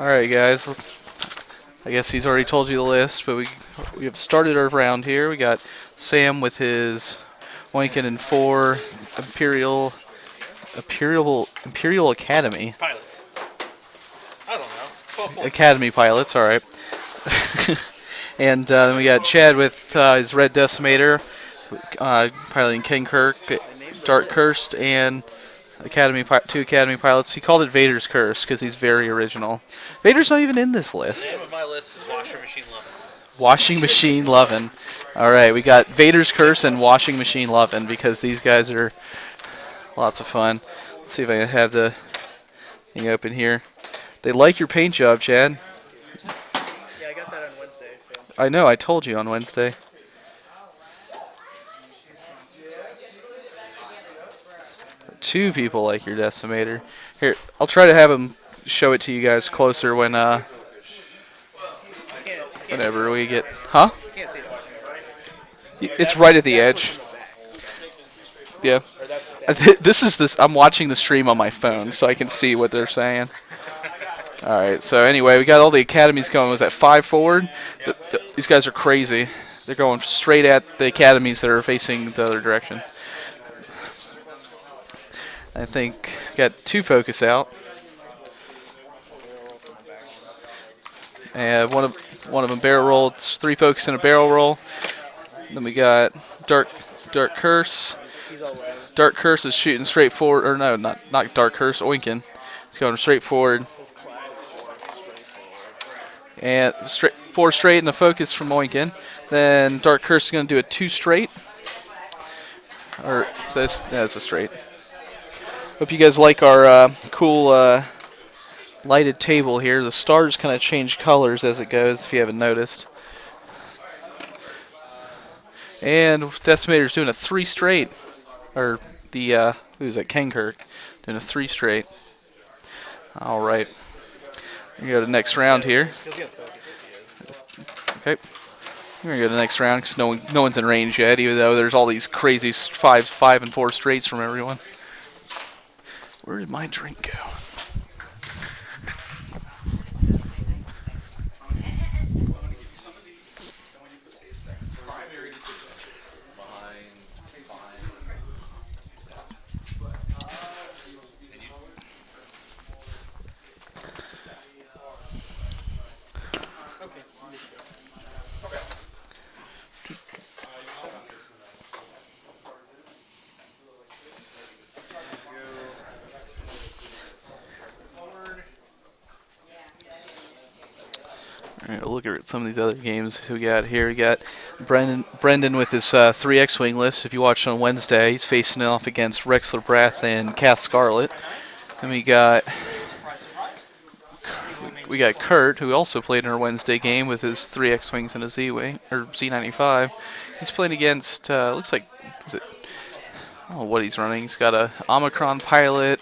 Alright guys, I guess he's already told you the list, but we have started our round here. We got Sam with his Wankin and 4 Imperial Academy. Pilots. I don't know. 12 points. Academy pilots, alright. And then we got Chad with his Red Decimator, piloting King Kirk, Dark Cursed, and two Academy pilots. He called it Vader's Curse because he's very original. Vader's not even in this list. The name of my list is Washer Machine Lovin'. Washing Machine Lovin'. Alright, we got Vader's Curse and Washing Machine Lovin' because these guys are lots of fun. Let's see if I can have the thing open here. They like your paint job, Chad. Yeah, I got that on Wednesday. So. I know, I told you on Wednesday. Two people like your Decimator. Here, I'll try to have him show it to you guys closer when, whenever we get, huh? Can't see it. It's right at the edge. Yeah. I'm watching the stream on my phone, so I can see what they're saying. All right. So anyway, we got all the academies going. Was that 5 forward? These guys are crazy. They're going straight at the academies that are facing the other direction. I think got 2 focus out. And one of them barrel roll. It's 3 focus and a barrel roll. Then we got Dark Curse. Dark Curse is shooting straight forward, or no, not Dark Curse, Oinkin. He's going straight forward. And 4 straight and a focus from Oinkin. Then Dark Curse is going to do a 2 straight. Or, that's a straight. Hope you guys like our cool lighted table here. The stars kind of change colors as it goes, if you haven't noticed. And Decimator's doing a 3 straight. Or who's that? Kankirk doing a 3 straight. All right. We go to the next round here. Okay. We're gonna go to the next round because no one's in range yet, even though there's all these crazy 5 and 4 straights from everyone. Where did my drink go? Alright, we'll look at some of these other games we got here. We got Brendan with his 3 X-Wing list. If you watched on Wednesday, he's facing off against Rexler Brath and Kath Scarlet. And we got Kurt, who also played in our Wednesday game with his 3 X-Wings and a Z-Wing, or Z95. He's playing against, looks like, I don't know what he's running. He's got a Omicron pilot,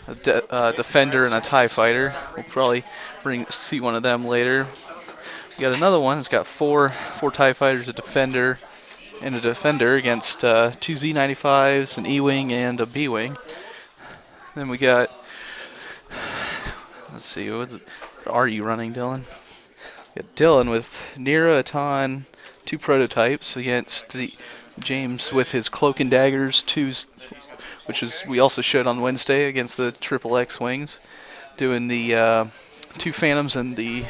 a Defender, and a TIE Fighter. We'll probably see one of them later. We got another one. It's got four TIE Fighters, a Defender, and a Defender against 2 Z95s, an E-Wing, and a B-Wing. Then we got, let's see, what are you running, Dylan? We got Dylan with Nira, Atan, 2 prototypes against James with his Cloak and Daggers, 2s, which is we also showed on Wednesday against the Triple X Wings, doing the 2 Phantoms and the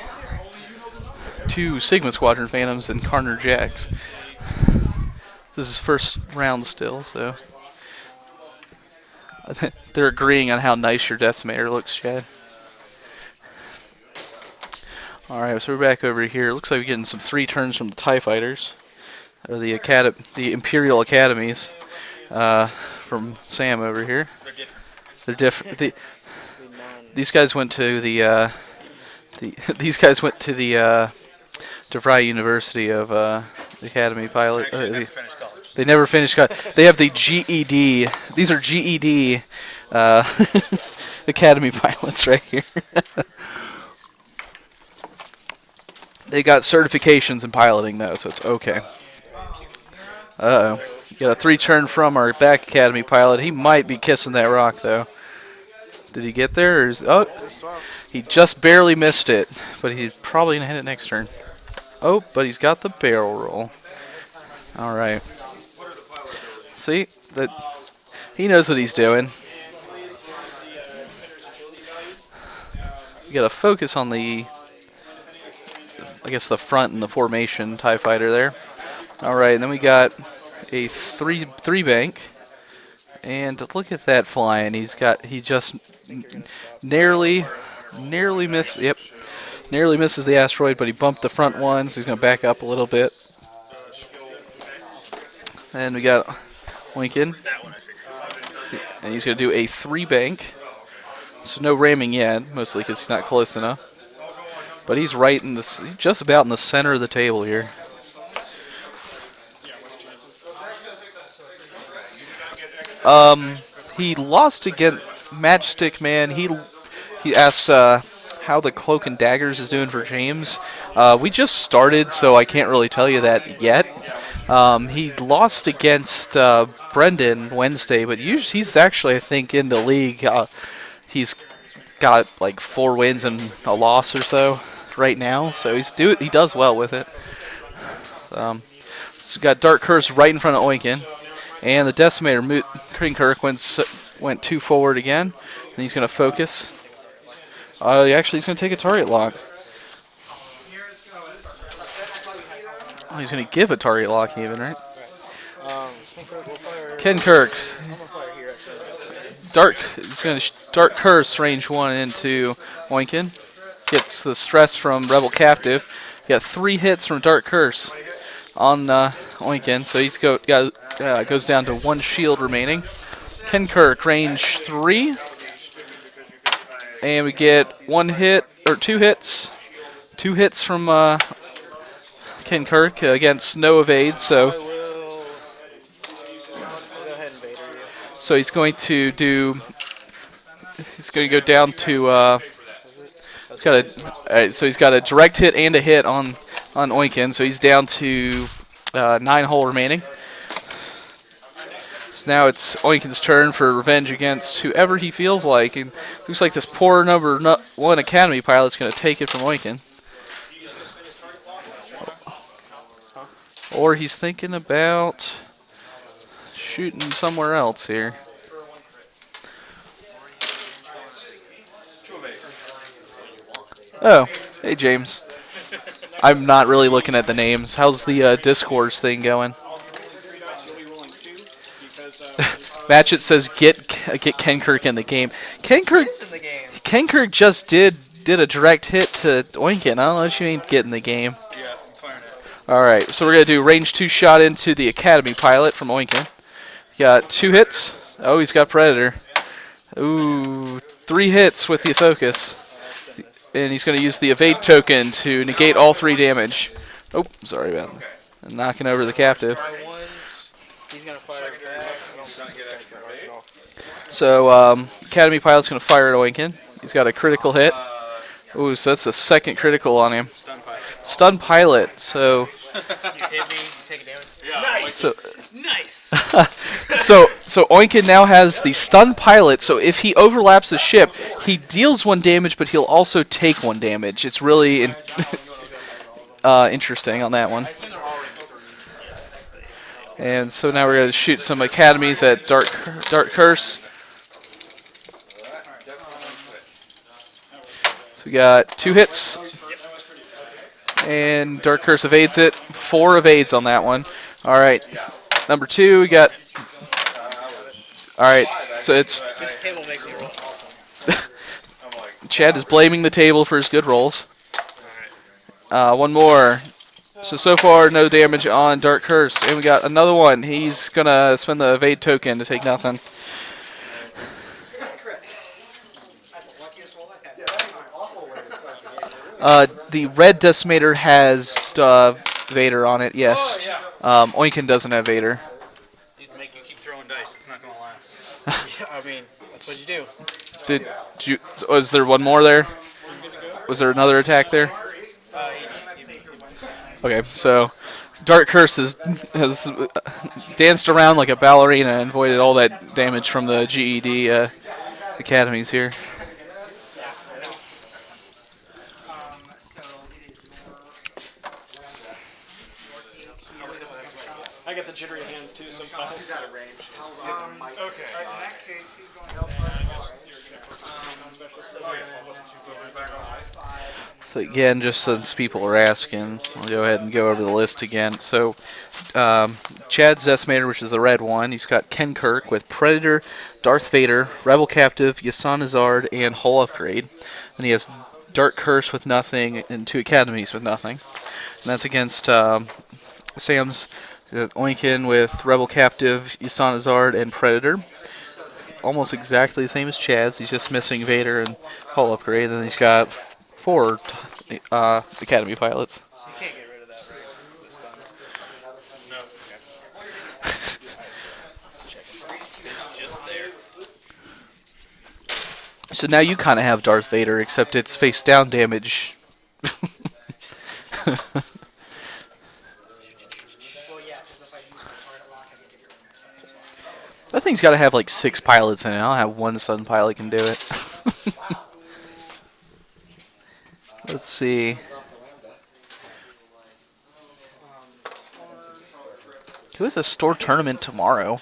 2 Sigma Squadron Phantoms and Carner Jacks. This is first round still, so they're agreeing on how nice your Decimator looks, Chad. Alright, so we're back over here. Looks like we're getting some 3 turns from the TIE Fighters, or the Imperial Academies, from Sam over here. They're different. These guys went to the DeVry University of Academy Pilot. They never finished college. They have the GED. These are GED Academy pilots right here. They got certifications in piloting though, so it's okay. Uh-oh. Got a 3 turn from our back Academy pilot. He might be kissing that rock though. Did he get there? Or oh, Just 12. he just barely missed it, but he's probably gonna hit it next turn. Oh, but he's got the barrel roll. All right. See that he knows what he's doing. You gotta focus on the, I guess, the front and the formation TIE fighter there. All right, and then we got a three bank, and look at that flying. He just narrowly missed. Yep, narrowly misses the asteroid, but he bumped the front one, so he's gonna back up a little bit. And we got Lincoln, and he's gonna do a three bank. So no ramming yet, mostly because he's not close enough. But he's right in he's just about in the center of the table here. He lost against Matchstick Man. He asked how the Cloak and Daggers is doing for James. We just started, so I can't really tell you that yet. He lost against Brendan Wednesday, but he's actually, I think, in the league. He's got like 4 wins and a loss or so right now, so he does well with it. So we got Dark Curse right in front of Oinkin, and the Decimator Kirk went 2 forward again, and he's going to focus. Actually, he's going to take a target lock. Oh, he's going to give a target lock even, right? Ken Kirk. Dark Curse range 1 into Oinkin. Gets the stress from Rebel Captive. Got 3 hits from Dark Curse on Oinkin, so he's goes down to 1 shield remaining. Ken Kirk range 3, and we get 1 hit or 2 hits. 2 hits from Ken Kirk against no evade, so so he's going to do. He's going to go down to. He's got a direct hit and a hit on Oinkin, so he's down to 9 hull remaining. So now it's Oinkin's turn for revenge against whoever he feels like. And looks like this poor number 1 Academy pilot's going to take it from Oinkin. Or he's thinking about shooting somewhere else here. Oh, hey James. I'm not really looking at the names. How's the Discourse thing going? Matchett says get Ken Kirk in the game. Ken Kirk just did a direct hit to Oinkin. I don't know if you ain't getting the game. Yeah, I'm firing it. Alright, so we're going to do range 2 shot into the Academy pilot from Oinkin. Got 2 hits. Oh, he's got Predator. Ooh, 3 hits with the focus. And he's going to use the evade token to negate all 3 damage. Oh, sorry about that. Knocking over the captive. He's gonna fire back. So, Academy pilot's going to fire at Oinkin. He's got a critical hit. Ooh, so that's the 2nd critical on him. Stun pilot. So. You hit me, you take a damage. Yeah, Nice. So, Nice. so Oinkin now has the stun pilot. So if he overlaps the ship, he deals 1 damage, but he'll also take 1 damage. It's really interesting on that one. And so now we're going to shoot some academies at Dark Curse. So we got 2 hits. And Dark Curse evades it. 4 evades on that one. Alright. Number 2, we got. Alright, so it's. This table makes me roll awesome. Chad is blaming the table for his good rolls. 1 more. So far, no damage on Dark Curse. And we got another one. He's going to spend the evade token to take nothing. The red Decimator has Vader on it, yes. Oh, yeah. Oinkin doesn't have Vader. Needs to make you keep throwing dice. It's not going to last. Yeah, I mean, that's what you do. Was there one more there? Was there another attack there? Okay, so Dark Curse has danced around like a ballerina and avoided all that damage from the GED academies here. Yeah, I know. So it is your 8 here. I get the jittery hands too sometimes. He's out of range. Okay. In that case, he's going to So again, just since people are asking, I'll go ahead and go over the list again. So Chad's Decimator, which is the red one, he's got Ken Kirk with Predator, Darth Vader, Rebel Captive, Yasan Azard, and Hull Upgrade. And he has Dark Curse with nothing and 2 Academies with nothing. And that's against Sam's Oinkin with Rebel Captive, Yasan Azard, and Predator. Almost exactly the same as Chad's. He's just missing Vader and Hull Upgrade, and he's got 4 Academy pilots. You can't get rid of that, right? The stun. No. It's just there. So now you kind of have Darth Vader, except it's face down damage. Well, yeah, because if I use my target lock, I can get rid of my stun as well. That thing's got to have like 6 pilots in it. I don't have one Sun pilot can do it. Let's see. Who has a store tournament tomorrow?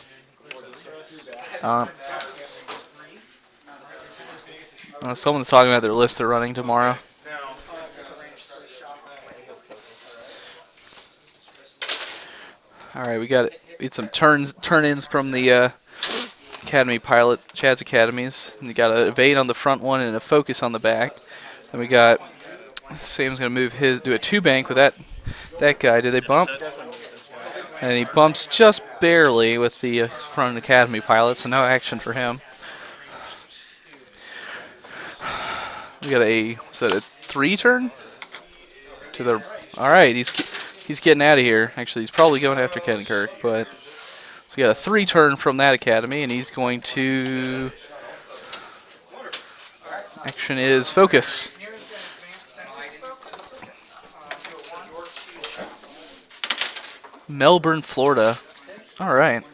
Someone's talking about their list they're running tomorrow. All right, we got some turn-ins from the Academy pilots, Chad's Academies. And you got an evade on the front one and a focus on the back. Then we got Sam's gonna do a 2-bank with that guy. Did they bump? And he bumps just barely with the front Academy pilot, so no action for him. We got was that a 3 turn? To the, all right, he's getting out of here. Actually, he's probably going after Ken Kirk, but so we got a 3 turn from that Academy, and he's going to. Action is focus. Melbourne, Florida. All right.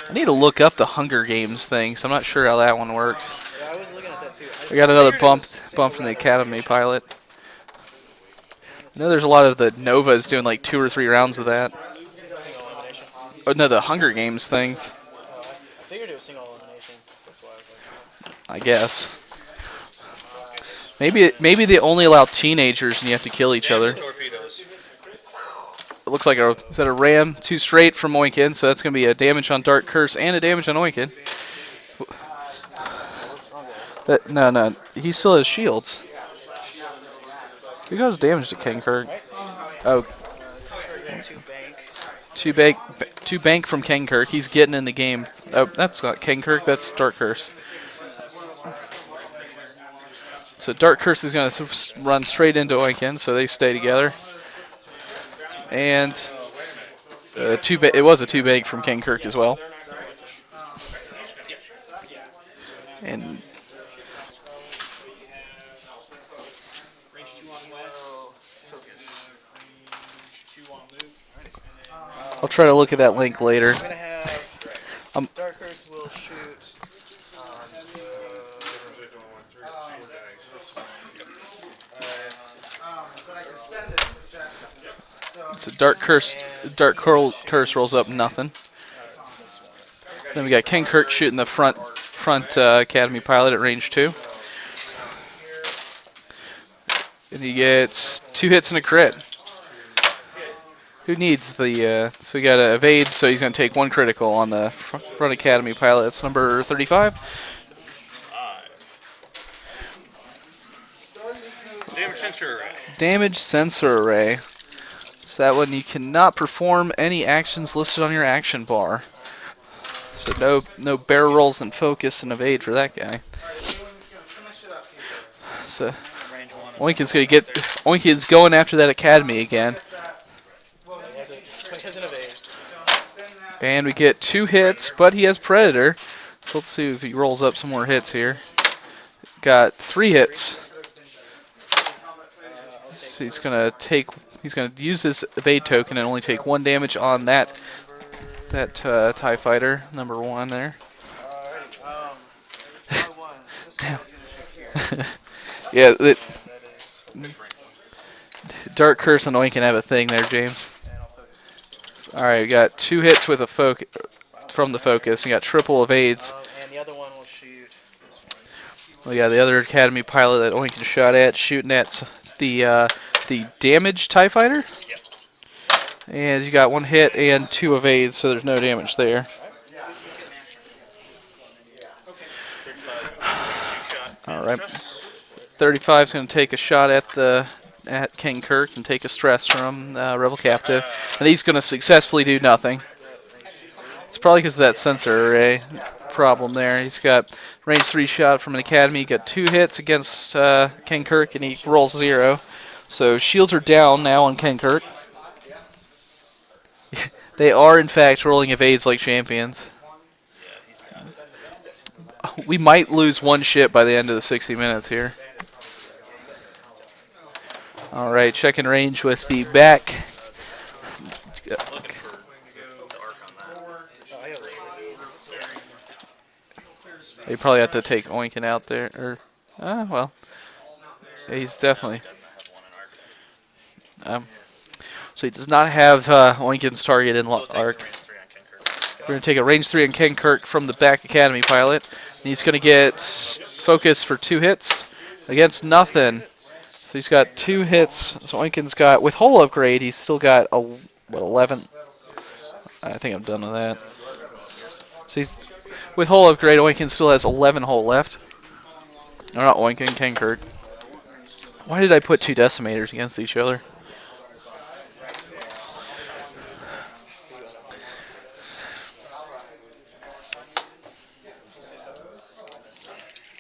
I need to look up the Hunger Games thing, so I'm not sure how that one works. Yeah, I was looking at that too. We got another bump from the Academy pilot. I know there's a lot of the Novas doing like 2 or 3 rounds of that. Single elimination. Oh no, the Hunger Games things. I figured it was single elimination. That's why I was like, I guess. Maybe they only allow teenagers and you have to kill each other. Torpedoes. It looks like is that a ram 2 straight from Oinkin, so that's going to be a damage on Dark Curse and a damage on Oinkin. No, he still has shields. Who goes damage to King Kirk? Oh, 2 bank from King Kirk. He's getting in the game. Oh, that's not King Kirk. That's Dark Curse. So Dark Curse is going to run straight into Oinkin, so they stay together. And it was a 2 bank from King Kirk as well. And I'll try to look at that link later. I'm gonna have Dark Curse will shoot So Dark Curse rolls up nothing. Then we got King Kirk shooting the front Academy pilot at range 2. And he gets 2 hits and a crit. Who needs the, so we got to evade, so he's going to take 1 critical on the front Academy pilot. That's number 35. Damage sensor array. Damage sensor array. So that one you cannot perform any actions listed on your action bar. So no barrel rolls and focus and evade for that guy. So Oinkin's going after that Academy again. And we get 2 hits, but he has Predator. So let's see if he rolls up some more hits here. Got 3 hits. So he's gonna use his evade token and only take 1 damage on that TIE fighter, number 1 there. Yeah, That is Dark Curse and Oink can have a thing there, James. All right, we got 2 hits with a focus from the focus. We got triple evades. and the other one will shoot this one. We got the other Academy pilot that Oink shot at, shooting at the damaged Tie Fighter. Yep. And you got 1 hit and 2 evades, so there's no damage there. Alright. 35 takes 2 shot All and right. stress. 35's going to take a shot at King Kirk and take a stress from Rebel Captive, and he's going to successfully do nothing. Yep. Range 3. It's probably because of that sensor array problem there. He's got range 3 shot from an Academy. He got 2 hits against King Kirk, and he rolls 0. So shields are down now on King Kirk. They are, in fact, rolling evades like champions. Yeah, he's got it. We might lose 1 ship by the end of the 60 minutes here. All right, checking range with the back. I'm looking for dark on that. Oh, I have You probably have to take Oinkin out there, or well, yeah, he's definitely. Doesn't have one in arc. Um, so he does not have Oinkin's target in So we'll take arc. the range 3 on King Kirk. We're gonna take a range 3 on Ken Kirk from the back Academy pilot, and he's gonna get focus for 2 hits against nothing. So he's got 2 hits. So Oinkin's got with hull upgrade, he's still got a 11. I think I'm done with that. So he's with hull upgrade, Oinkin still has 11 hull left. No, not Oinkin, Ken Kirk. Why did I put 2 decimators against each other?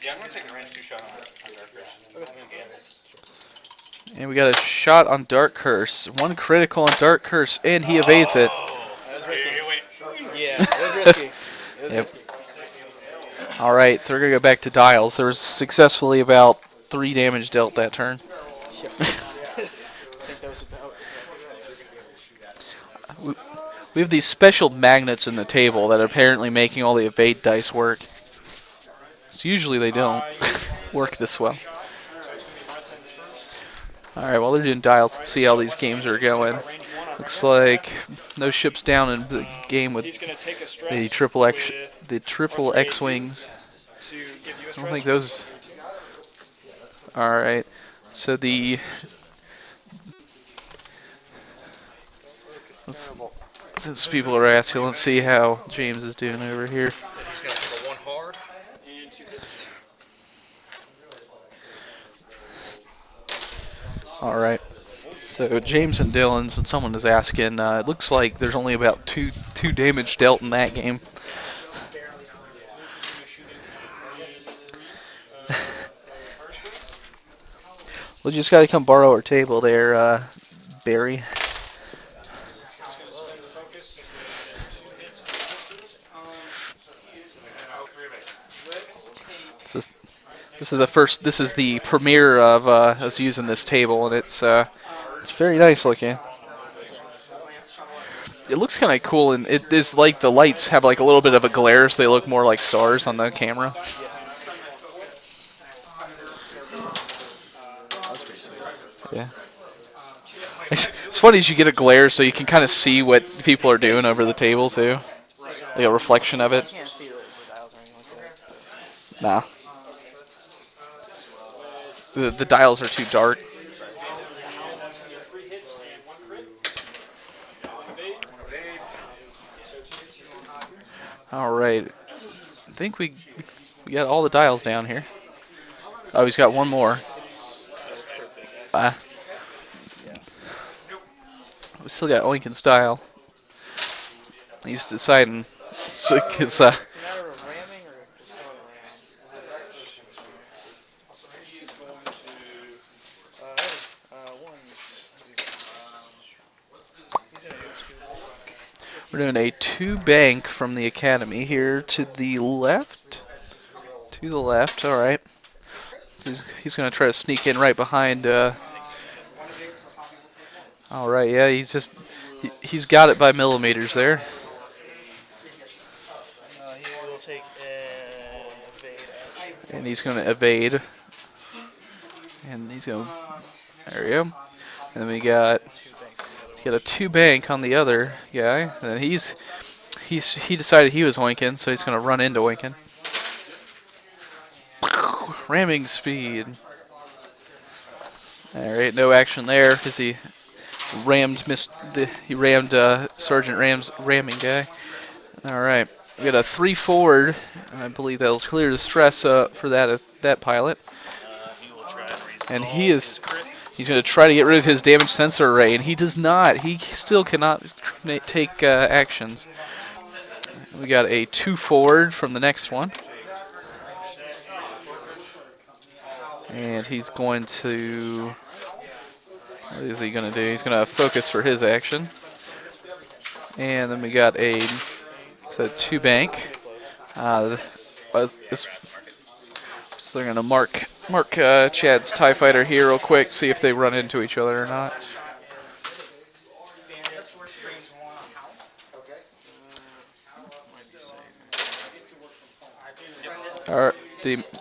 Yeah, I'm going to take the range 2 shot on Dark Curse. I'm going to gamble. And we got a shot on Dark Curse. 1 critical on Dark Curse, and he evades it. That was risky. Wait. Yeah, it was risky. It was Yep. risky. All right, so we're gonna go back to dials. There was successfully about 3 damage dealt that turn. Yeah. I think that was about. we we have these special magnets in the table that are apparently making all the evade dice work. So usually they don't work this well. All right, while they're doing dials, let's see how these games are going. Looks like no ships down in the game with He's gonna take a the stress triple X wings. to give you a I don't stress. think those. All right, so since people are asking, let's see how James is doing over here. He's going to take a 1 hard. And 2 hits. All right. So James and Dylan, since someone is asking, it looks like there's only about two damage dealt in that game. We just got to come borrow our table there, Barry. This is, this is the first. This is the premiere of us using this table, and it's very nice looking. It looks kind of cool, and it is like the lights have like a little bit of a glare, so they look more like stars on the camera. Yeah. It's funny as you get a glare, so you can kind of see what people are doing over the table too, like a reflection of it. Can't see the dials or anything like that. Nah. The dials are too dark. All right. I think we got all the dials down here. Oh, he's got one more. We still got Oinkin's dial. He's deciding. So it's, It's a matter of ramming or just going around. He's going to. One's. He's gonna do 2. we're doing a 2 bank from the Academy here to the left. To the left. All right. He's going to try to sneak in right behind. All right. Yeah. He's got it by millimeters there. He will take an evade. And he's going to evade. And he's going to. There we go. And then we got. Got a two bank on the other guy. And he decided he was oinking, so he's going to run into oinking. Ramming speed. Alright, no action there because he rammed Sergeant Ram's ramming guy. Alright, we got a 3 forward, and I believe that'll clear the stress for that pilot. And he's going to try to get rid of his damage sensor array, and he does not. He still cannot take actions. We got a 2 forward from the next one. And he's going to... What is he going to do? He's going to focus for his action. And then we got a 2 bank. So they're going to mark Chad's TIE Fighter here real quick, see if they run into each other or not. Alright,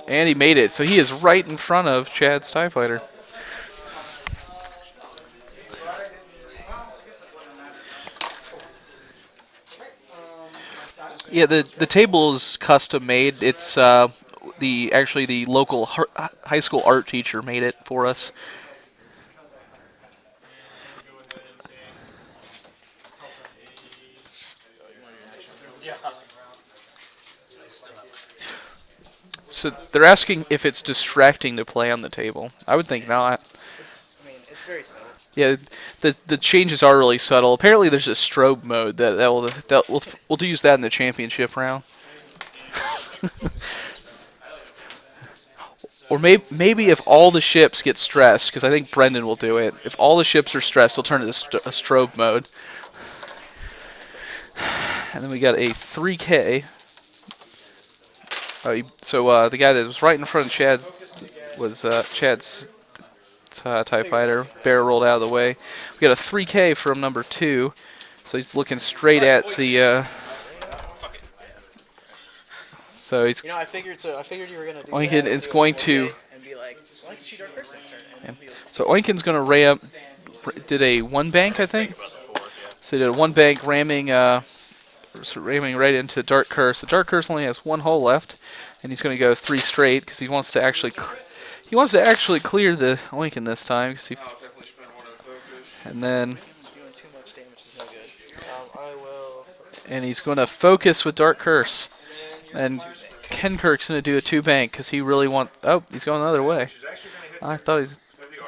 and he made it, so he is right in front of Chad's TIE Fighter. Yeah, the table is custom made. It's actually the local high school art teacher made it for us. So they're asking if it's distracting to play on the table. I would think not. It's very subtle. Yeah, the changes are really subtle. Apparently, there's a strobe mode we'll use that in the championship round. Or maybe if all the ships get stressed, because I think Brendan will do it. If all the ships are stressed, he'll turn it to a strobe mode. And then we got a 3K. So the guy that was right in front of Chad was Chad's TIE Fighter. Bear rolled out of the way. We got a 3K from number 2. So he's looking straight at the... So he's... I figured you were going to do Oinkin is going to... And be like, why don't you Dark Curse next turn? So Oinkin's going to ram... Did a 1 bank, I think? So he did a 1 bank ramming right into Dark Curse. The Dark Curse only has 1 hole left, and he's going to go 3 straight because he wants to actually clear the Oinkin this time. And then Doing too much damage is no good. And he's going to focus with Dark Curse. And Kenkirk's going to do a 2 bank because he really Oh, he's going the other way. I thought he's...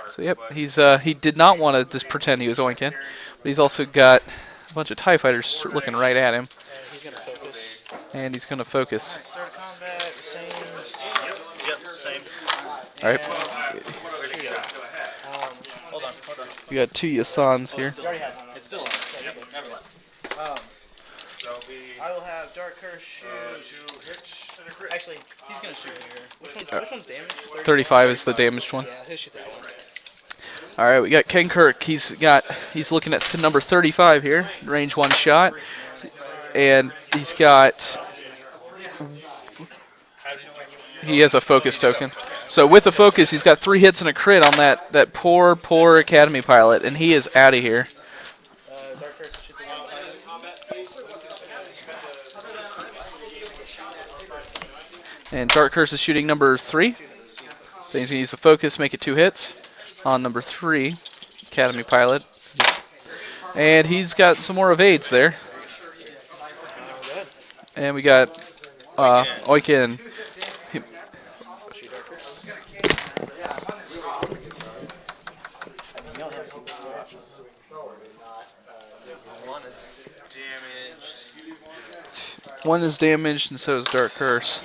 So yep, he did not want to just pretend he was Oinkin, but he's also got a bunch of TIE Fighters looking right at him. And he's going to focus. Start combat, same. Yep, same. Alright. Hold on. We got 2 Yasans here. It's still on. Yep, never mind. I will have Dark Curse shoot. Actually, he's gonna shoot here. Which one's damaged? 35 is the damaged one. Yeah, he'll shoot that one. Alright, we got Kenkirk. He's looking at number 35 here. Range 1 shot. And he has a focus token. So with the focus, he's got 3 hits and a crit on that poor Academy pilot, and he is out of here. Dark Curse shoot the one behind him. And Dark Curse is shooting number 3. So he's going to use the focus, make it 2 hits on number 3, Academy pilot. And he's got some more evades there. And we got Oikin. One is damaged, and so is Dark Curse.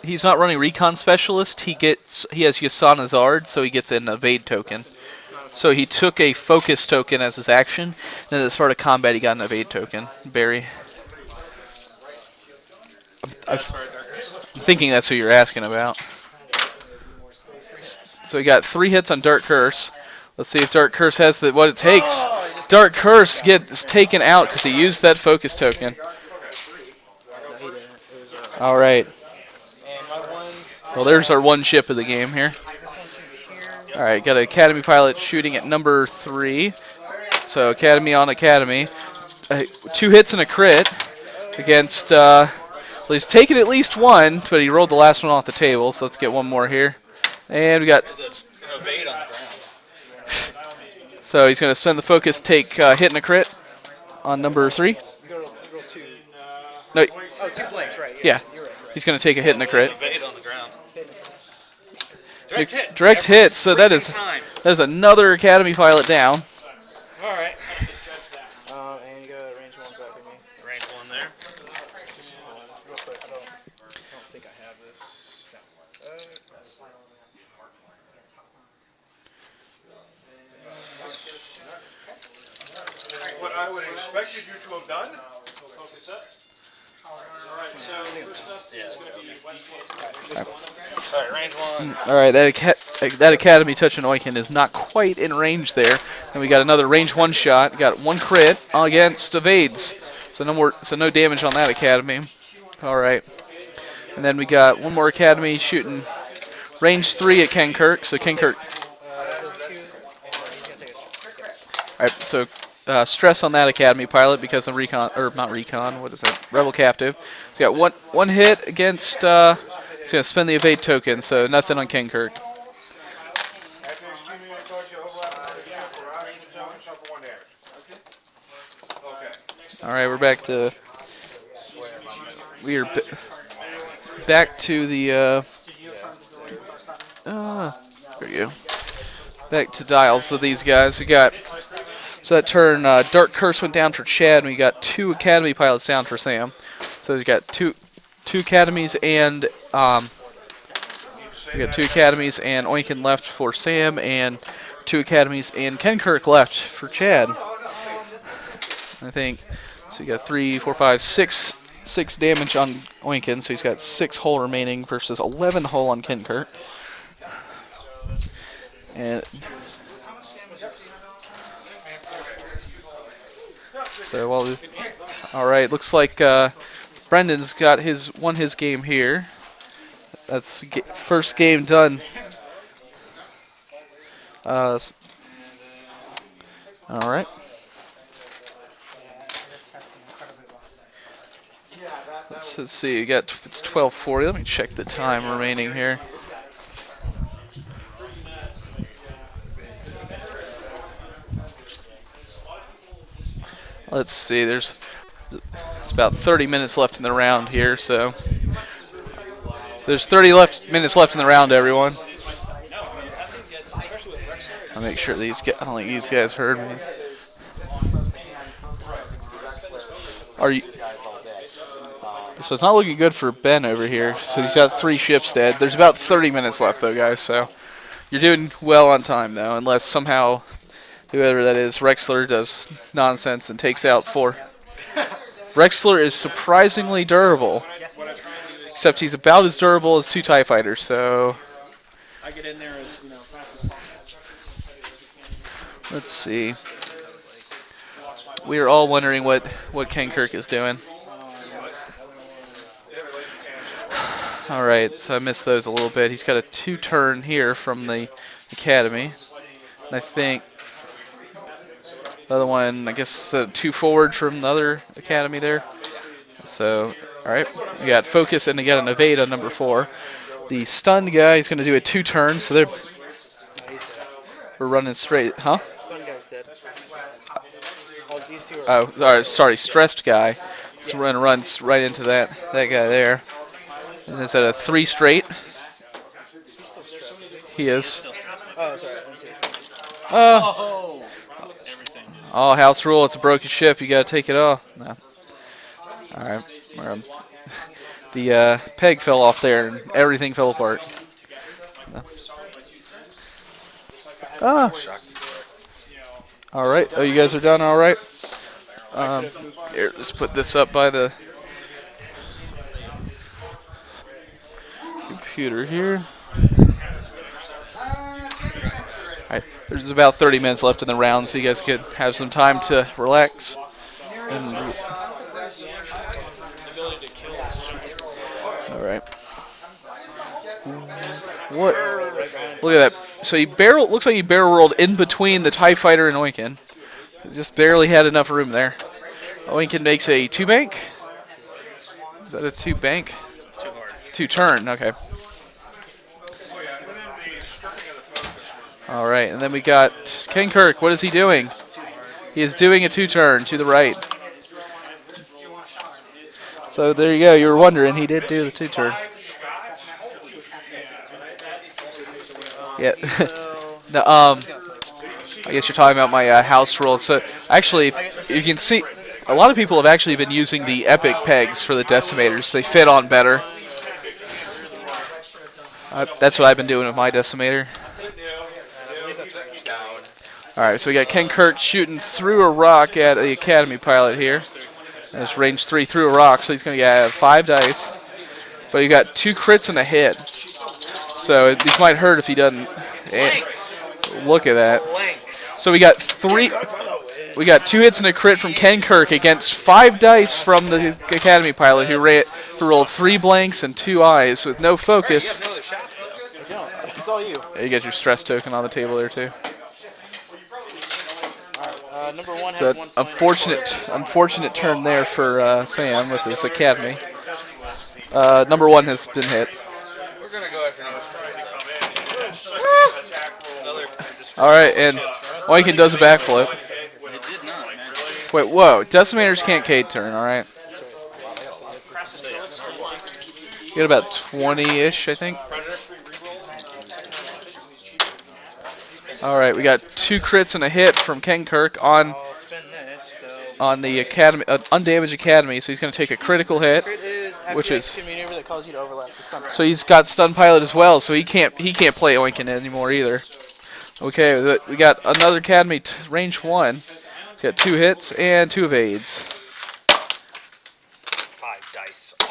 He's not running Recon Specialist. He has Yasana Zard, so he gets an evade token. So he took a focus token as his action, and then at the start of combat he got an evade token. Barry. I'm thinking that's who you're asking about. So he got 3 hits on Dark Curse. Let's see if Dark Curse has what it takes. Dark Curse gets taken out because he used that focus token. No, he didn't. It was All right. and my ones. Well, there's our one chip of the game here. This one's shooting here. All right, got an Academy pilot shooting at number 3. So Academy on Academy. 2 hits and a crit against. Well, he's taken at least one, but he rolled the last one off the table. So let's get one more here. And we got. Evade on the ground. So he's going to spend the focus, take hit and a crit on number 3. You go 2. No, Oh, 2 blanks, right? yeah. You're right. He's going to take a hit and a crit. Evade on the ground. Hit. Direct hit. So that is another Academy pilot down. All right. And you got range 1 back at me. Range 1 there. Just real quick. I don't think I have this. What I would expected you to have done. Focus up. Alright, so first up is going to be West. All right, range 1. All right, that Academy touching Oiken is not quite in range there. And we got another range 1 shot. Got 1 crit against evades. So no damage on that Academy. All right. And then we got one more Academy shooting range 3 at Ken Kirk. So Ken Kirk. All right, so stress on that Academy pilot because of recon, or not recon, what is that? Rebel captive. We got one hit against. He's gonna spend the evade token, so nothing on Ken Kirk. All right, we're back to. We are back to the. There you go. Back to dials with these guys. We got. So that turn, Dark Curse went down for Chad, and we got 2 Academy pilots down for Sam. So we got two Academies and Oinkin left for Sam, and 2 Academies and Ken Kirk left for Chad. I think so. You got 3, 4, 5, 6 damage on Oinkin, so he's got 6 hull remaining versus 11 hull on Ken Kirk. And so all right, looks like Brendan's got won his game here. That's first game done. All right. Let's see. It's 12:40. Let me check the time remaining here. Let's see. There's about 30 minutes left in the round here, so there's 30 minutes left in the round, everyone. I'll make sure these guys. I don't think these guys heard me. Are you? So it's not looking good for Ben over here. So he's got 3 ships dead. There's about 30 minutes left, though, guys. So you're doing well on time, though, unless somehow whoever that is, Rexler, does nonsense and takes out 4. Rexler is surprisingly durable, except he's about as durable as 2 TIE fighters. So I get in there as fast as possible. Let's see. We are all wondering what Ken Kirk is doing. All right, so I missed those a little bit. He's got a 2-turn here from the Academy. And I think the other one, I guess, 2 forward from the other Academy there. So, all right, we got focus and we got an evade on number 4. The stunned guy is going to do a 2-turn, so we're running straight, huh? Stun guy's dead. Oh, sorry, stressed guy. So we're gonna run right into that guy there. And it's at a 3 straight. He is. Oh, sorry. Oh, house rule. It's a broken ship. You gotta take it off. No. All right. The peg fell off there and everything fell apart. No. Ah. All right. Oh, you guys are done. All right. Here, let's put this up by the computer here. Alright, There's about 30 minutes left in the round, so you guys could have some time to relax. And all right. What? Look at that. So he looks like he barrel rolled in between the TIE Fighter and Oinkin. Just barely had enough room there. Oinkin makes a 2-bank. Is that a 2-bank? Two turn, okay. All right, and then we got Ken Kirk. What is he doing? He is doing a 2-turn to the right. So there you go. You were wondering, he did do the 2-turn. Yeah. No, I guess you're talking about my house rule. So actually, if you can see, a lot of people have actually been using the epic pegs for the decimators. They fit on better. That's what I've been doing with my decimator. Alright, so we got Ken Kirk shooting through a rock at the Academy pilot here. That's range 3 through a rock, so he's going to get 5 dice. But you got 2 crits and a hit. So these might hurt if he doesn't. Look at that. So we got 2 hits and a crit from Ken Kirk against 5 dice from the Academy pilot who rolled 3 blanks and 2 eyes with no focus. It's all you. You get your stress token on the table there too. Number 1 has So 1 unfortunate turn there for Sam with his Academy. Number 1 has been hit. We're gonna go after All right, and Oinkin does a backflip. It did not, man. Wait, whoa! Decimators can't K-turn. All right. Get about 20-ish, I think. All right, we got 2 crits and a hit from Ken Kirk on the Academy, undamaged Academy. So he's going to take a critical hit, which is maneuver that causes you to overlap. so he's got stun pilot as well. So he can't play Oinkin anymore either. Okay, we got another Academy range 1. He's got 2 hits and 2 evades. 5 dice, all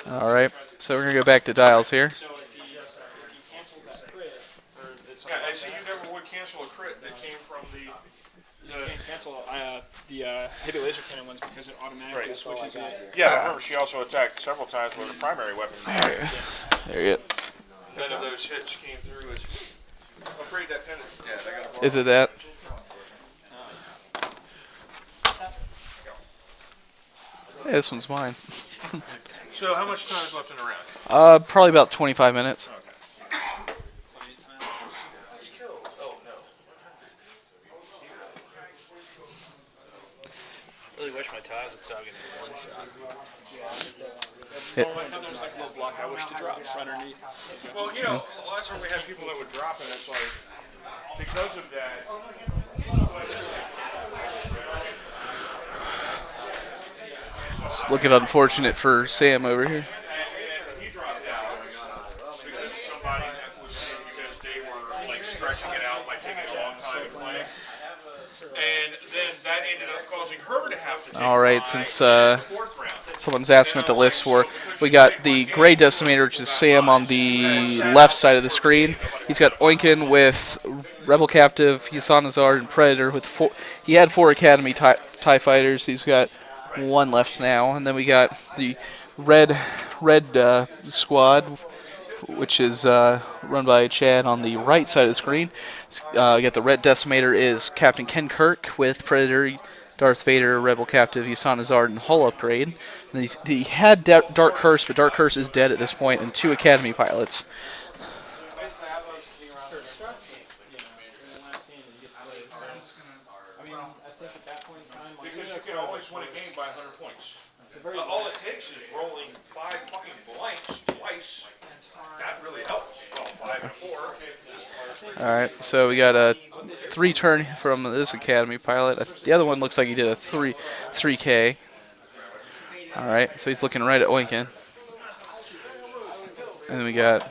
blank. All right, so we're gonna go back to dials here. Yeah, I see you never would cancel a crit that came from the. You can't cancel the heavy laser cannon ones because it automatically switches it. Yeah, but remember, she also attacked several times with a primary weapon. There you go. None of those hits came through. I'm afraid that pen is. Yeah, I got Is it that? Yeah, this one's mine. So, how much time is left in the round? Probably about 25 minutes. I really wish my ties would stop getting one shot. There's like a little block I wish to drop underneath. Well, you know, a lot of times we have people that would drop, and it's like, because of that. It's looking unfortunate for Sam over here. And he dropped out because of somebody that was because they were like stretching it out by taking a long time to play. And then that ended up causing her to have to take All right, a since fourth round. someone's asking what the list for, we got the gray decimator, which is Sam on the left side of the screen. He's got Oinkin with Rebel Captive, Yasanazar, and Predator with 4. He had 4 Academy TIE fighters. He's got 1 left now, and then we got the red squad, which is run by Chad on the right side of the screen. We got the red decimator is Captain Ken Kirk with Predator, Darth Vader, Rebel Captive, Yasanazar, and Hull upgrade. And he had Dark Curse, but Dark Curse is dead at this point, and 2 Academy pilots. Because you can always win a game by 100 points. All it takes is rolling 5 fucking blanks twice. That really helps. Well, 5 and 4. Alright, so we got a 3 turn from this Academy pilot. The other one looks like he did a 3K. Alright, so he's looking right at Oinkin. And then we got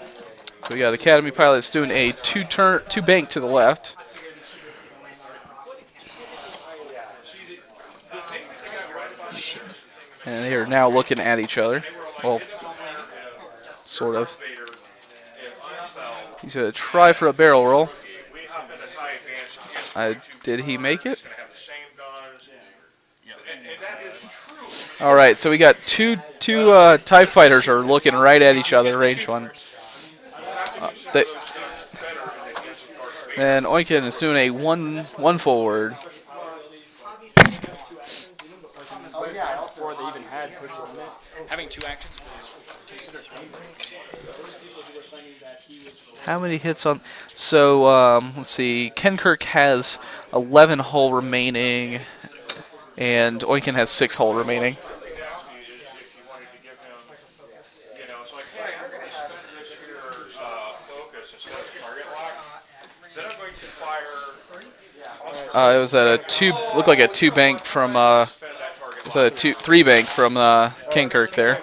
Academy pilots doing a 2 bank to the left. And they are now looking at each other. Well, sort of. He's going to try for a barrel roll. We hop in the tie advance against Did he make it? It's going to have the same guns. And that is true. All right, so we got two TIE fighters are looking right at each other, range one. And Oinkin is doing a one forward. Before they even had push limit, having 2 actions was considered How many hits on? So let's see. Kenkirk has 11 hull remaining, and Oinkin has 6 hull remaining. It was at a 2. Looked like a 2 bank from. It was at a 3 bank from Kenkirk there.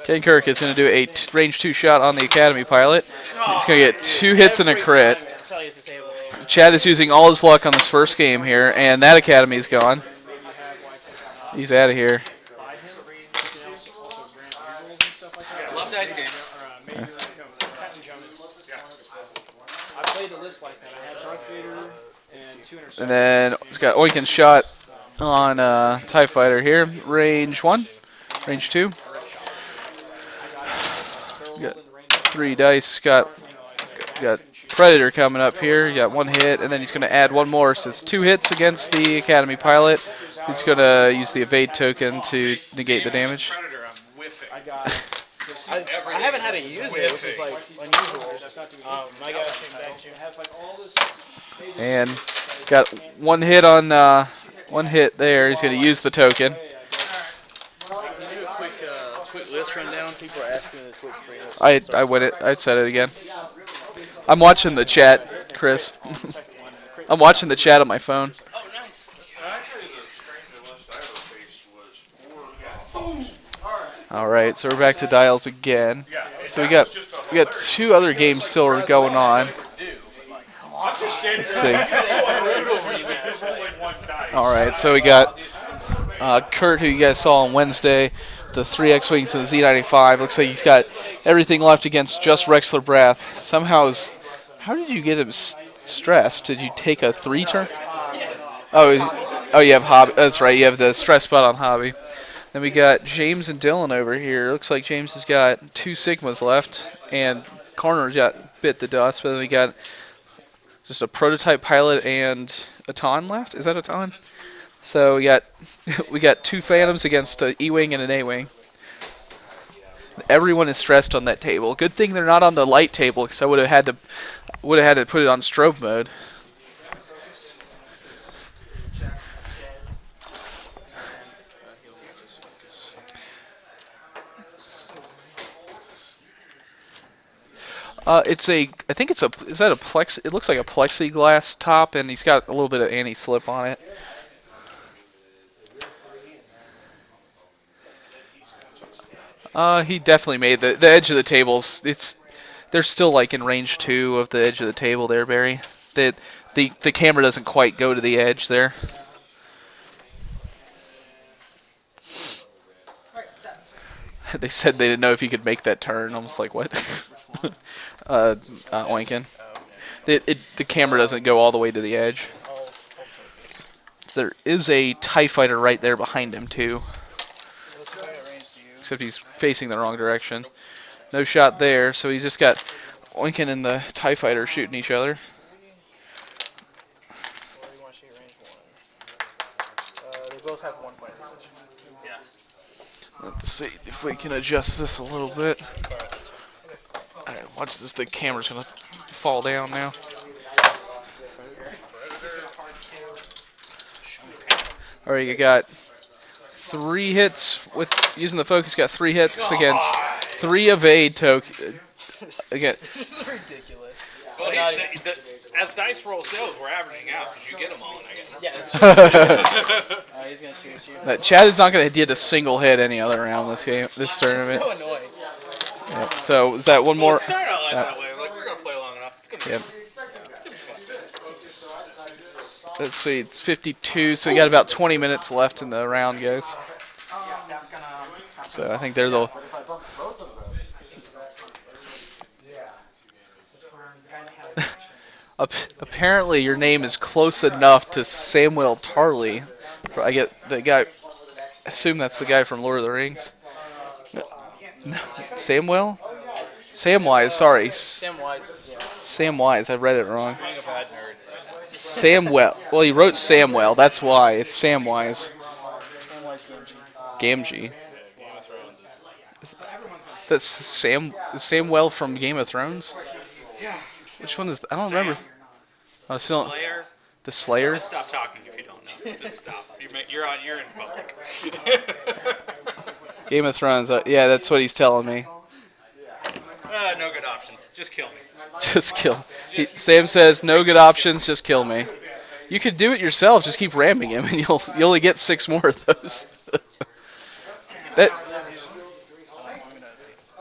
Kenkirk is going to do a range 2 shot on the Academy pilot. He's going to get 2 hits and a crit. Chad is using all his luck on this first game here, and that Academy's gone. He's out of here. Love dice game. Yeah. I played a list like that. I had Darth Vader and 2 interceptors. And then it's got Oinkin shot on TIE Fighter here. Range 1, range 2. Got 3 dice. Got Predator coming up here. You got 1 hit, and then he's going to add 1 more. So it's 2 hits against the Academy pilot. He's going to use the evade token to negate the damage. I haven't had to use it, which is like unusual. My guy came back to And got 1 hit on 1 hit there. He's going to use the token. Can you do a quick list rundown? People are asking in the Twitch stream. I win it. I said it again. I'm watching the chat, Chris. I'm watching the chat on my phone. Oh, nice. All right, so we're back to dials again. So we got 2 other games still going on. Let's see. All right, so we got Kurt, who you guys saw on Wednesday, the 3 X-Wings and the Z95. Looks like he's got everything left against just Rexler Brath. How did you get him stressed? Did you take a 3 turn? Oh, you have Hobby. That's right, you have the stress spot on Hobby. Then we got James and Dylan over here. Looks like James has got 2 Sigmas left, and Corner's got bit the dust. But then we got just a prototype pilot and a Ton left. Is that a Ton? So we got 2 Phantoms against an E-wing and an A-wing. Everyone is stressed on that table. Good thing they're not on the light table, because I would have had to put it on strobe mode. I think it's is that a plex? It looks like a plexiglass top, and he's got a little bit of anti-slip on it. He definitely made the edge of the tables. They're still like in range 2 of the edge of the table there, Barry. The camera doesn't quite go to the edge there. They said they didn't know if you could make that turn. I'm just like, what? Oinkin. The camera doesn't go all the way to the edge. There is a TIE fighter right there behind him too. Except he's facing the wrong direction. No shot there, so he's just got Oinkin and the TIE fighter shooting each other. They both have 1 point. Let's see if we can adjust this a little bit. Alright, watch this. The camera's gonna fall down now. Alright, you got 3 hits with using the focus. Got 3 hits against 3 evade token. Again. This is ridiculous. Well, as dice roll shows, we're averaging out because you get them all, and I get them. Yeah. He's gonna shoot you. Chad is not gonna get a single hit any other round this tournament. So annoying. Yeah, so is that 1 more? It started out like that way. Like we're gonna play long enough. It's gonna be. Yep. Let's see, it's 52, so we got about 20 minutes left in the round, guys. So I think they're the. Apparently, your name is close enough to Samuel Tarley. I get the guy. Assume that's the guy from Lord of the Rings. No, Samuel? Samwise. Sorry, Sam Wise. Yeah. Samwise. I read it wrong. Being a bad nerd. Samwell. Well, he wrote Samwell. That's why it's Samwise. Sam Wise Gamgee. Gamgee. Game of Thrones is. That's Samwell from Game of Thrones. Yeah. Which one is? I don't remember. Oh, still, Slayer. the Slayer. Just stop talking if you don't know. Just stop. You're in public. Game of Thrones. Yeah, that's what he's telling me. No good options. Just kill me. Just kill. Sam says no good options. Just kill me. You could do it yourself. Just keep ramming him, and you only get 6 more of those. that.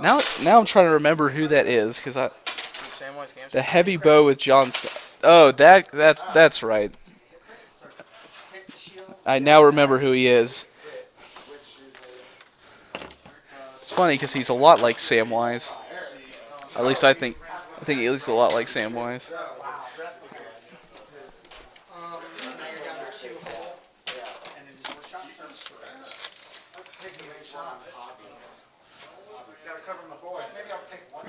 Now I'm trying to remember who that is because Samwise Gamgee. the heavy bow with Jon Snow. Oh, that's right. I now remember who he is. It's funny because he's a lot like Samwise. At least I think he's a lot like Samwise.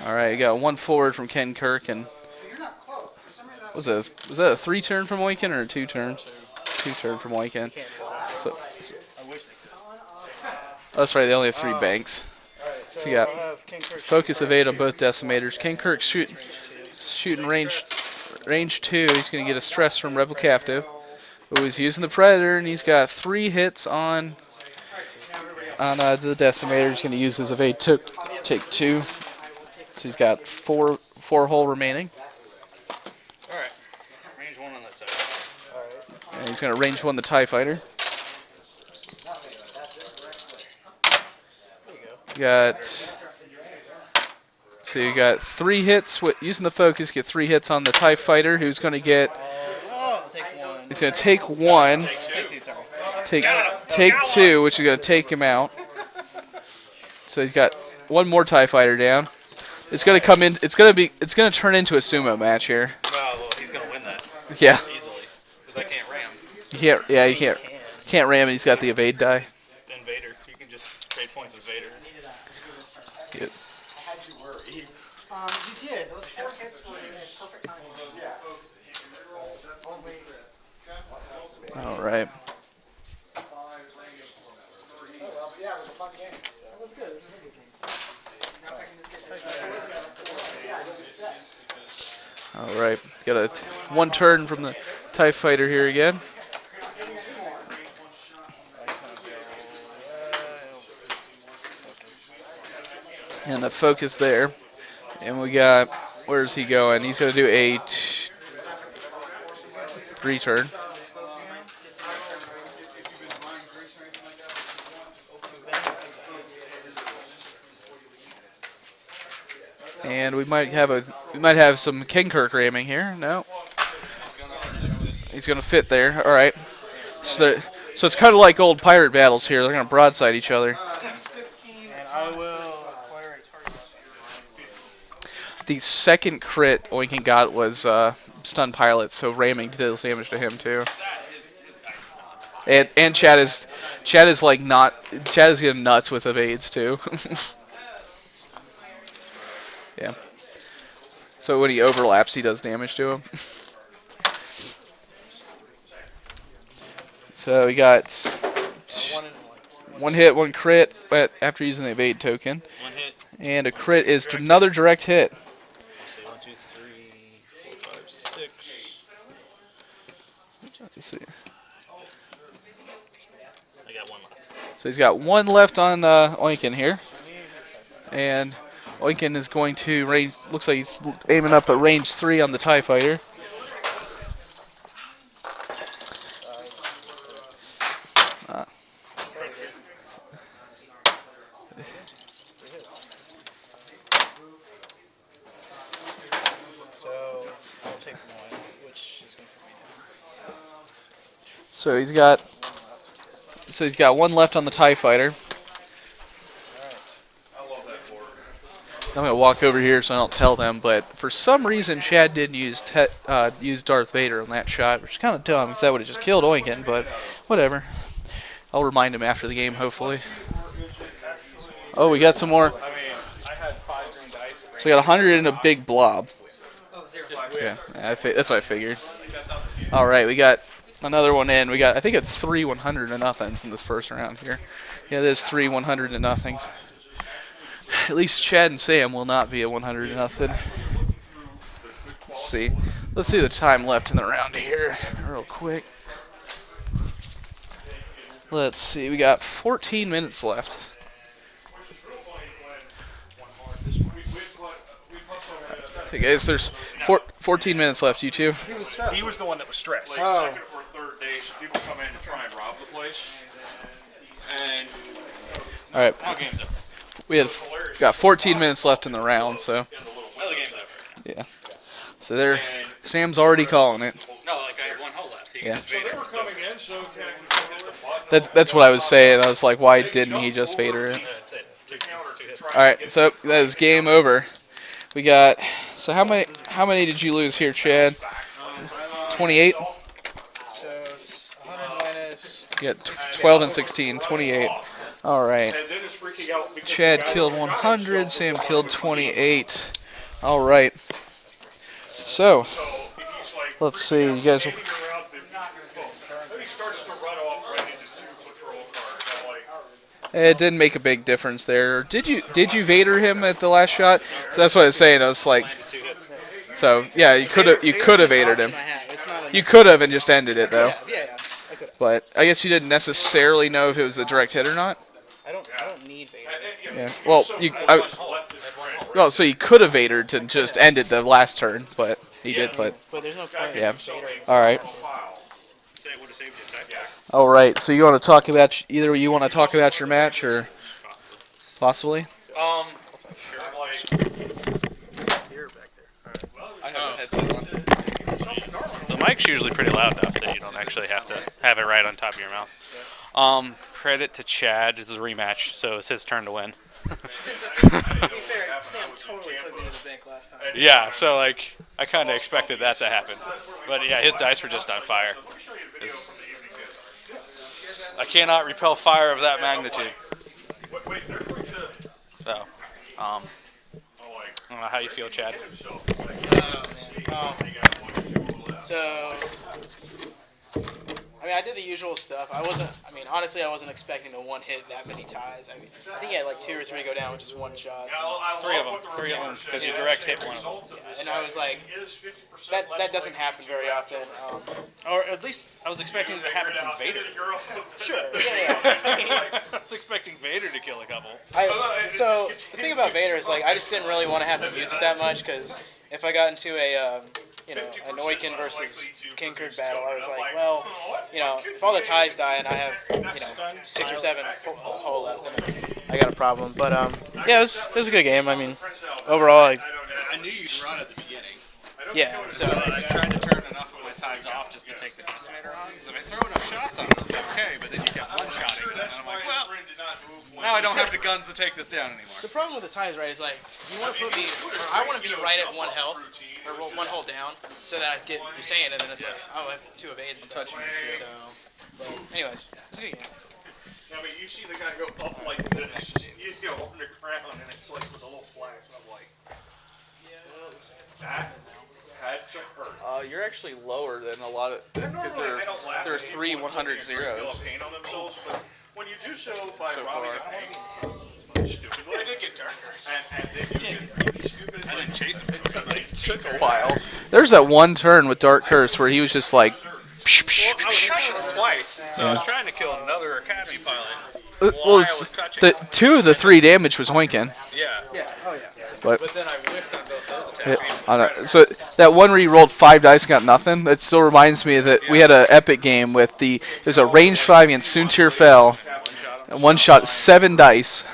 All right, you got one forward from Ken Kirk, and was that a 3-turn from Wyken or a 2-turn? 2-turn from Wyken. So, that's right. They only have 3 banks. So you got focus evade on both decimators. Ken Kirk shooting range 2. He's going to get a stress from Rebel Captive. Oh, he's using the Predator, and he's got 3 hits on the decimator. He's going to use his evade take 2. So he's got 4 hull remaining. Alright. Range 1 on that side. And he's going to range 1 the TIE Fighter. You got 3 hits using the focus. Get 3 hits on the TIE Fighter, who's going to get. He's going to take 1. Take 2, which is going to take him out. So he's got 1 more TIE Fighter down. It's going to come in. It's going to turn into a sumo match here. Well, he's going to win that. Yeah. Easily. Because I can't ram. You can't ram, and he's got the evade die. Vader. You can just trade points with Vader. Good. I had you worried. You did. Those 4 hits were in perfect timing. All right. Yeah, it was a fun game. It was good. It was a really good game. All right. Got a 1 turn from the TIE Fighter here again. And a focus there. And we got, where's he going? He's going to do a 3-turn. And we might have some Ken Kirk ramming here. No. He's going to fit there. All right. So it's kind of like old pirate battles here. They're going to broadside each other. And I will acquire a target. The second crit Oinkin got was stun pilot, so ramming deals damage to him too. And Chad is like not Chad is getting nuts with evades too. Yeah. So when he overlaps, he does damage to him. So we got 1 hit, 1 crit after using the evade token. 1 hit. And a crit is another direct hit. So 1, 2, 3, 4, 5, 6. Let's see. I got 1 left. So he's got 1 left on Oinkin here. And Oinkin is going to range, looks like he's aiming up at range 3 on the TIE Fighter. So I'll take 1, which is going to put me down. So he's got 1 left on the TIE Fighter. I love that board. gonna walk over here so I don't tell them, but for some reason Chad didn't use Darth Vader on that shot, which is kind of dumb because that would have just killed Oinkin, but whatever. I'll remind him after the game, hopefully. Oh, we got some more. So we got 100 in a big blob. Yeah, that's what I figured. All right, we got another one in. I think it's 3 100 to nothings in this first round here. Yeah, there's 3 100 to nothings. At least Chad and Sam will not be a 100 to nothing. Let's see. Let's see the time left in the round here, real quick. Let's see. We got 14 minutes left. Hey guys, there's 14 minutes left. You two? He was the one that was stressed. Like Oh. second or third day, so people come in to try and rob the place. And All right. Now game's over. We got 14 minutes left in the round, so Now the game's over. yeah. So Sam's already calling it. No, like I had one hole left. He Yeah. just so Vader they were it. coming in, so can we hit the button? That's what I was saying. I was like, why didn't he just Vader it? That's it. It's 2 hits. All right, so that is game over. We got. So how many did you lose here, Chad? 28. So 100 minus. You got 12 and 16, 28. All right. And then it's freaking out because Chad the guy killed who shot 100. himself Sam was killed like, 28. All right. So So he's like, let's see. freaking You out, guys. standing around the- Then he starts to run off right into 2 patrol cars. I'm like, It didn't make a big difference there. Did you Vader him at the last shot? So that's what I was saying. I was like, Landed 2 hits. so yeah, you could have Vadered him. It's not a You could have and just ended it though. Yeah. I could. But I guess you didn't necessarily know if it was a direct hit or not. I don't need Vader. Yeah. Well, so you could have Vadered to just ended the last turn, but he did. But But there's no point. yeah. in Vader. All right. Say it would have saved you a attack. All right. So you want to talk about either you want to talk about your match or possibly? Sure. You're back there. I have a headset on. The mic's usually pretty loud enough that you don't actually have to have it right on top of your mouth. Credit to Chad. It's a rematch, so it's his turn to win. To be fair, Sam totally took me to the bank last time. Yeah, so like I kind of expected that to happen, but yeah, his dice were just on fire. I cannot repel fire of that magnitude. So, I don't know how you feel, Chad. So, I mean, I did the usual stuff. Honestly, I wasn't expecting to one hit that many ties. I think he had like 2 or 3 go down with just one shot. So. Three of them, because you direct hit one of them. Yeah, and I was like, that doesn't happen very often. Or at least I was expecting it to happen from Vader. Sure, yeah. I was expecting Vader to kill a couple. So the thing about Vader is like I just didn't really want to have to use it that much because if I got into an Oikin versus King Kirk battle, I was like, well, if all the ties die and I have 6 or 7 hole left, then I got a problem. But yeah, it was a good game. I mean, overall, I knew you'd run at the beginning. yeah. So I tried to turn enough of my ties off just to take the decimator on. Because if I throw enough shots on it, it'll be okay. But then you kept one-shotting. And I'm like, well, now I don't have the guns to take this down anymore. the problem with the ties, right, is like you want to put me. I want to be right at 1 health or 1 hole down, so that I get the sand, and then it's like I have 2 evade and stuff. So, but anyways, it's a good game. I mean, you see the guy go up like this, on the ground, and it's like with a little flash, and I'm like, that had to hurt. You're actually lower than a lot of because Normally, I don't laugh there are at 3 people 100 putting a great deal zeros. of pain on themselves, but when you do so by So robbing far. a bank, stupidly, I did get darker. and then you get stupid. I didn't chase him. It took a while. There's that one turn with Dark Curse where he was just like. Psh, psh, Well, I was psh. trying to twice, so I was Yeah. trying to kill another Academy pilot. Well, While I it's- was touching the 2 of the 3 damage was Hoinkin, Yeah. Yeah. Oh yeah. but But then I whiffed on both those yeah, attacks. I don't know. So that one where he rolled 5 dice and got nothing. That still reminds me that we had an epic game with there's a range 5 against Soontir Fell, and one shot 7 dice,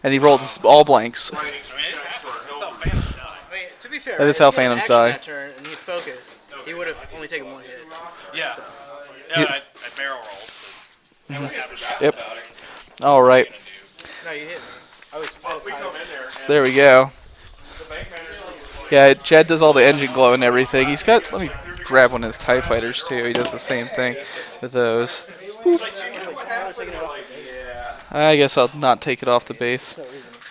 and he rolled all blanks. I mean, that's how Phantoms die. I mean, to be fair, That is if how he had Phantoms action die. that turn and he'd focus, he would have only taken 1 hit. Yeah. You- Yeah, I barrel rolled. Yep. All right. No, you hit me. I was So there we go. Yeah, Chad does all the engine glow and everything. He's got. Let me grab one of his TIE fighters too. He does the same thing with those. I guess I'll not take it off the base.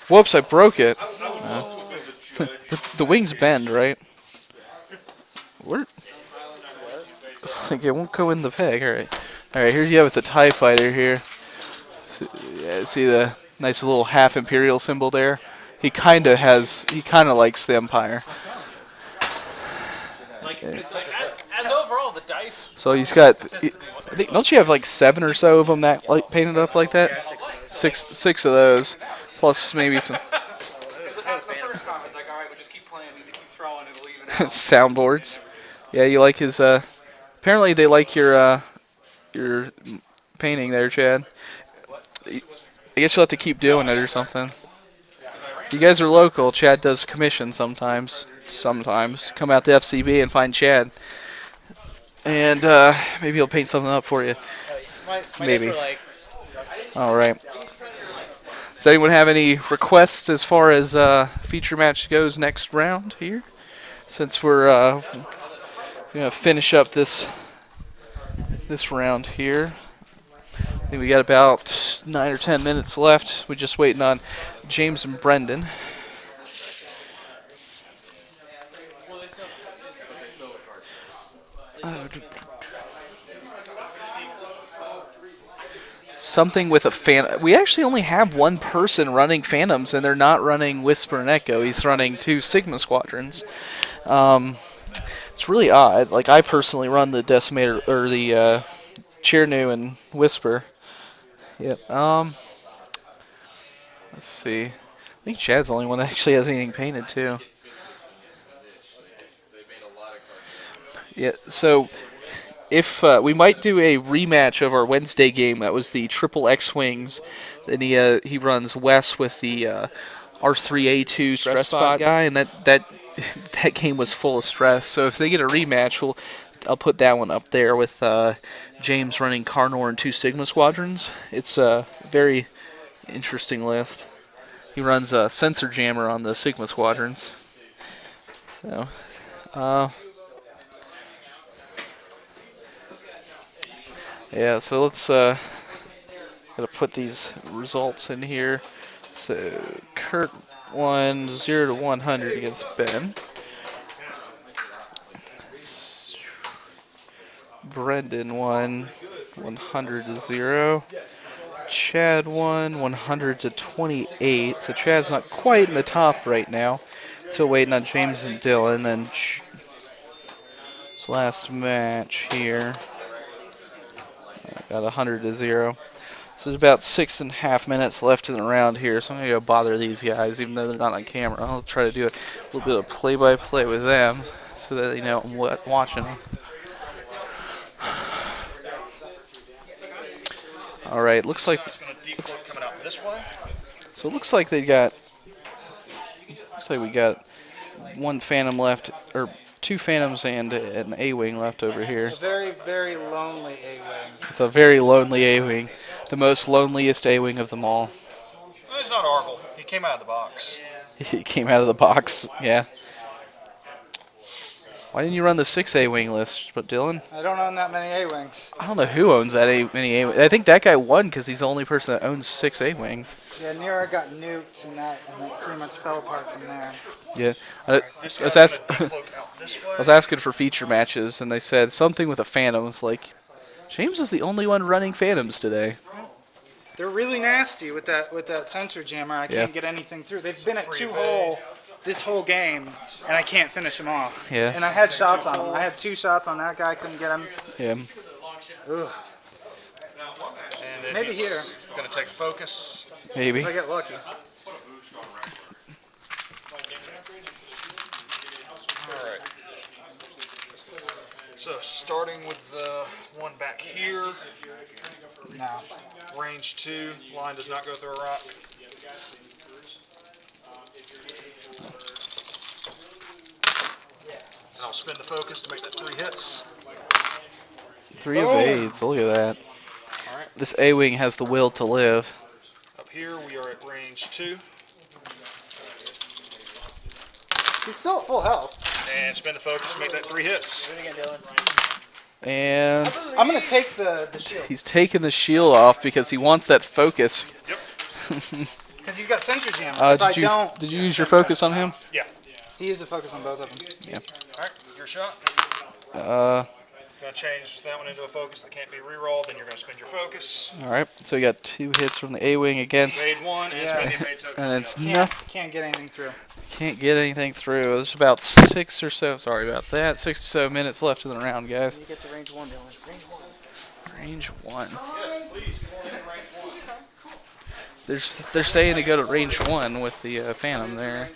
Whoops! I broke it. The wings bend, right? Where? It's like it won't go in the peg. All right. Here you have it, the TIE fighter here. See the nice little half Imperial symbol there. He kind of likes the Empire. As overall, the dice. So he's got. I think, don't you have like 7 or so of them that like painted up like that? Six of those, plus maybe some The first time, it's like, all right, we just keep playing, you keep throwing, it'll even out. soundboards. Yeah, you like his. Apparently they like your painting there, Chad. I guess you'll have to keep doing it or something. You guys are local. Chad does commission sometimes. Sometimes come out to FCB and find Chad, and maybe he'll paint something up for you. Maybe. All right. Does anyone have any requests as far as feature match goes next round here? Since we're gonna finish up this round here. I think we got about 9 or 10 minutes left. We're just waiting on James and Brendan. Something with a fan. We actually only have one person running Phantoms, and they're not running Whisper and Echo. He's running 2 Sigma Squadrons. It's really odd. Like, I personally run the Decimator, or the Cheernu and Whisper. Yep. Let's see. I think Chad's the only one that actually has anything painted, too. Yeah, so if we might do a rematch of our Wednesday game, that was the triple X-Wings. Then he runs Wes with the R3A2 stress spot guy, and that game was full of stress. So if they get a rematch, I'll put that one up there with James running Carnor and 2 Sigma Squadrons. It's a very interesting list. He runs a Sensor Jammer on the Sigma Squadrons. So, yeah, so let's gotta put these results in here. So Kurt won 0 to 100 against Ben. Brendan won 100 to 0. Chad won 100 to 28. So Chad's not quite in the top right now. Still waiting on James and Dylan. Then this last match here. Got 100 to 0. So there's about 6.5 minutes left in the round here, so I'm going to go bother these guys, even though they're not on camera. I'll try to do a little bit of play-by-play with them, so that they know I'm watching them. All right, looks like so it looks like they got. Looks like we got 1 Phantom left, or 2 Phantoms and an A-Wing left over here. A very, very lonely A-Wing. It's a very lonely A-Wing. The most loneliest A-Wing of them all. Well, it's not horrible. He came out of the box. He came out of the box, yeah. Why didn't you run the 6 A-Wing list, but Dylan? I don't own that many A-Wings. I don't know who owns that many A-Wings. I think that guy won because he's the only person that owns 6 A-Wings. Yeah, Nero got nuked and that pretty much fell apart from there. Yeah. I was asking for feature matches, and they said something with a Phantom. It's like, James is the only one running Phantoms today. They're really nasty with that sensor jammer. I can't get anything through. They've been at 2-hole this whole game, and I can't finish them off. Yeah. And I had shots on him. I had 2 shots on that guy. Couldn't get him. Yeah. Ugh. And Maybe here. Going to take a focus. Maybe. If I get lucky. All right. So starting with the one back here. No. Range 2. Line does not go through a rock. And I'll spin the focus to make that 3 hits. 3 evades. Look at that. All right. This A-Wing has the will to live. Up here we are at range 2. He's still at full health. And spend the focus to make that 3 hits. Do it again, Dylan. And I'm gonna take the shield. he's taking the shield off because he wants that focus. Yep. Because he's got sensor jam. If I don't, did you use your focus on him? Yeah. he used the focus on both of them. Alright, your shot. Gonna change that one into a focus that can't be rerolled, then you're gonna spend your focus. All right. So we got 2 hits from the A-wing against. Evade 1 and Yeah. spend the evade token. And it's Can't, nothing. can't get anything through. Can't get anything through. There's about 6 or so. Sorry about that. 6 or so minutes left in the round, guys. You get to range 1, Dylan. Range 1. Range 1. Yes, please. Come on in range 1. They're saying to go to range 1 with the Phantom there.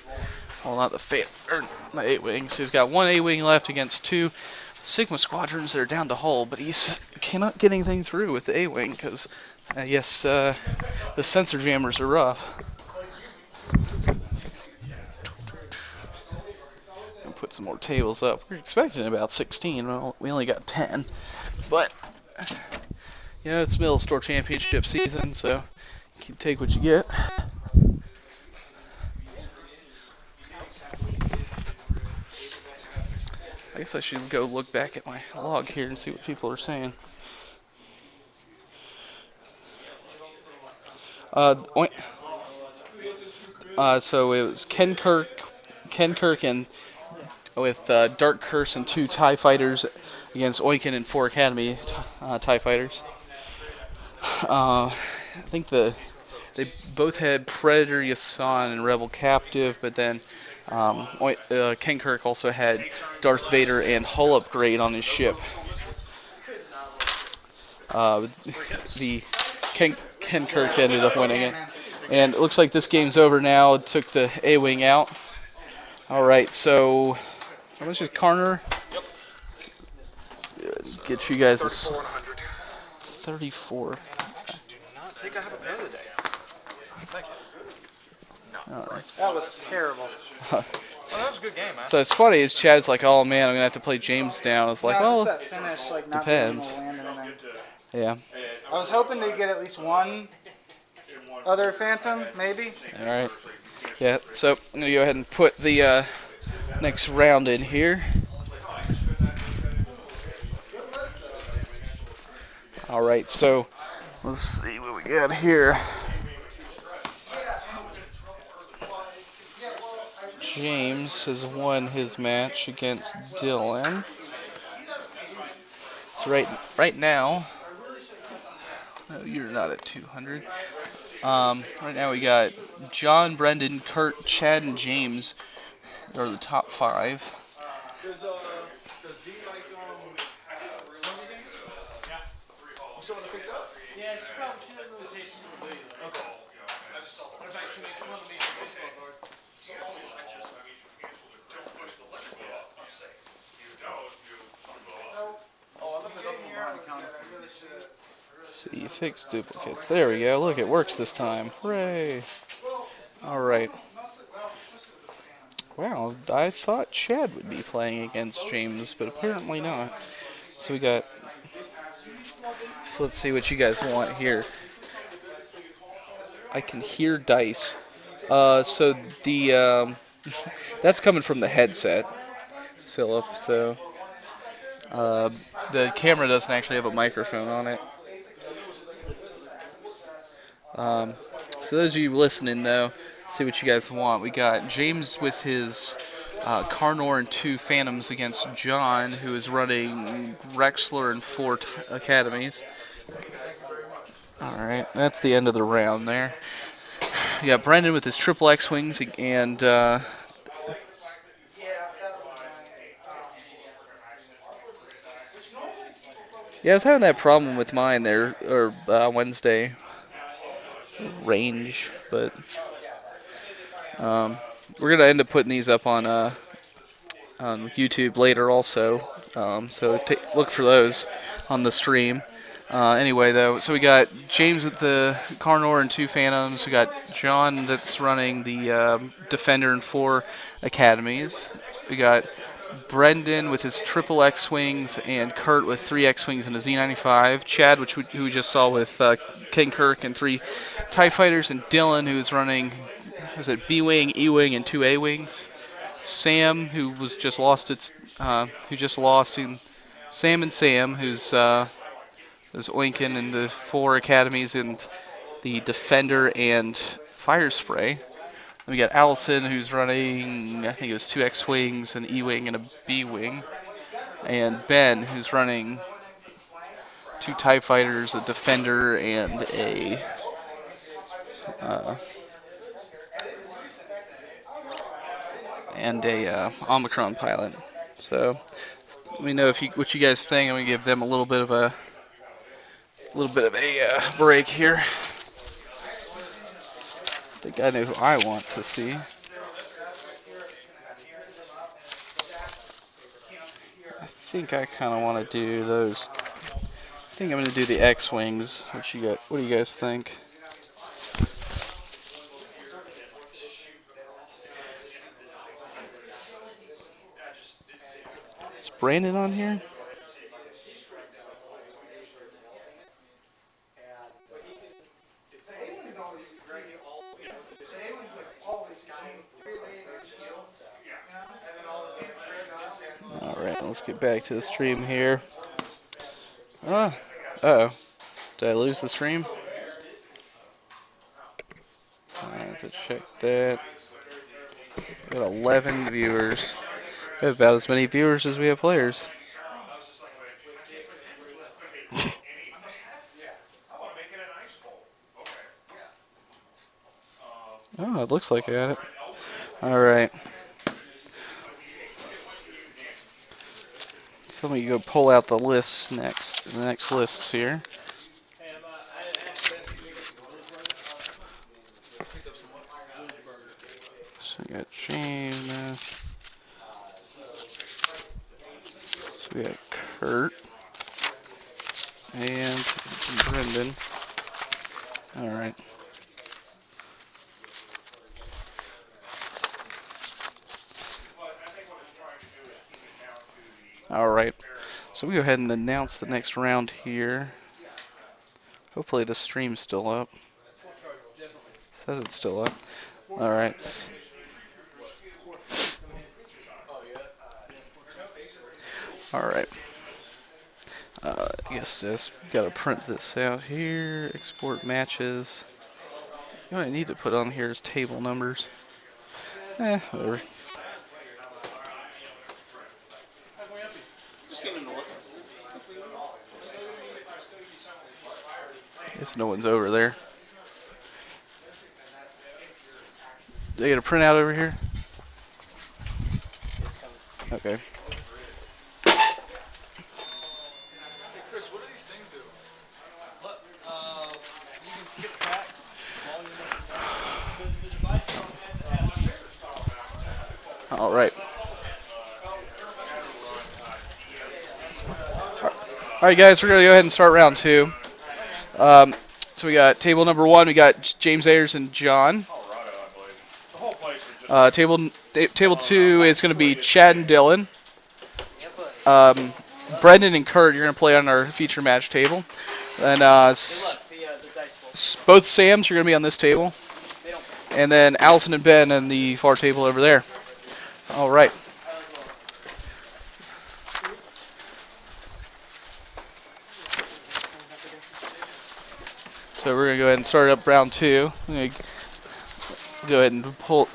Well, not the the A-wing. So he's got 1 A-wing left against 2 Sigma squadrons that are down to hull, but he's cannot get anything through with the A-wing because, yes, the sensor jammers are rough. Gonna put some more tables up. We're expecting about 16. Well, we only got 10, but you know it's Middle Store Championship season, so you take what you get. I guess I should go look back at my log here and see what people are saying. So it was Ken Kirk and with Dark Curse and 2 TIE fighters against Oinkin and 4 Academy TIE fighters. I think they both had Predator, Yasan, and Rebel Captive, but then Ken Kirk also had Darth Vader and hull upgrade on his ship. The Ken Kirk ended up winning it. And it looks like this game's over now. It took the A-wing out. Alright, so how much is Carner? Get you guys a 34. Do not think I have a pen today. Thank you. Alright. That was terrible. Well, that was a good game, man. So it's funny, is Chad's like, oh man, I'm gonna have to play James down. It's like, no, well, just that finish, like not depends. being able to land anything. yeah. I was hoping to get at least one other Phantom, maybe. Alright. Yeah, so I'm gonna go ahead and put the next round in here. Alright, so let's see what we got here. James has won his match against Dylan. So right now, no, you're not at 200. Right now we got John, Brendan, Kurt, Chad, and James are the top 5. See, fix duplicates. There we go. Look, it works this time. Hooray! Alright. Wow, I thought Chad would be playing against James, but apparently not. So we got... So let's see what you guys want here. I can hear dice. So the... that's coming from the headset, Philip, so... the camera doesn't actually have a microphone on it. So those of you listening, though, see what you guys want. We got James with his Carnor and 2 Phantoms against John, who is running Rexler and 4 Academies. Alright, that's the end of the round there. You got Brendan with his triple X-Wings and... yeah, I was having that problem with mine there, or Wednesday range, but we're gonna end up putting these up on YouTube later also, so look for those on the stream. Anyway, though, so we got James with the Carnor and 2 Phantoms. We got John that's running the Defender and 4 Academies. We got Brendan with his triple X-Wings and Kurt with 3 X-Wings and a Z95. Chad, who we just saw with King Kirk and 3 TIE Fighters. And Dylan, who's running, was it B-Wing, E-Wing, and 2 A-Wings. Sam, who was just lost who just lost, and Sam and Sam, who's is Oinkin in the 4 academies and the Defender and Fire Spray. Then we got Allison, who's running, I think it was 2 X-Wings, an E-Wing, and a B-Wing. And Ben, who's running 2 TIE Fighters, a Defender, and a Omicron pilot. So let me know what you guys think. I'm gonna give them a little bit of a break here. I think I know who I want to see. I think I kind of want to do those. I think I'm gonna do the X-Wings. What do you guys think? Is Brandon on here? Alright, let's get back to the stream here. Uh-oh. Did I lose the stream? I have to check that. We got 11 viewers. We have about as many viewers as we have players. Oh, it looks like I got it. Alright. So let me go pull out the lists next. The next lists here. So we got James. So we got Kurt. And Brendan. Alright. Alright. So we go ahead and announce the next round here. Hopefully the stream's still up. It says it's still up. Alright. Alright. I guess just gotta print this out here. Export matches. You know what I need to put on here is table numbers. Whatever. Guess no one's over there. Did I get a printout over here? Okay. Chris, what do these things do? You can skip tracks. All right. All right, guys, we're gonna go ahead and start round 2. So we got table number 1. We got James Ayers and John. Table 2 is going to be Chad and Dylan. Brendan and Kurt, you're going to play on our feature match table. And both Sams are going to be on this table. And then Allison and Ben on the far table over there. All right. So we're going to go ahead and start up round 2. I'm going to go ahead and pull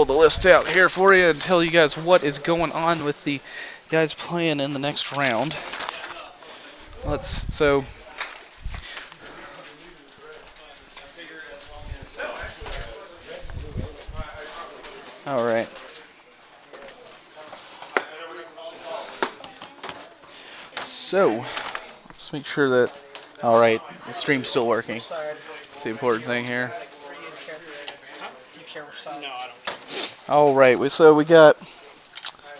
the list out here for you and tell you guys what is going on with the guys playing in the next round. All right. So let's make sure that. All right, the stream's still working. That's the important thing here. All right, so we got.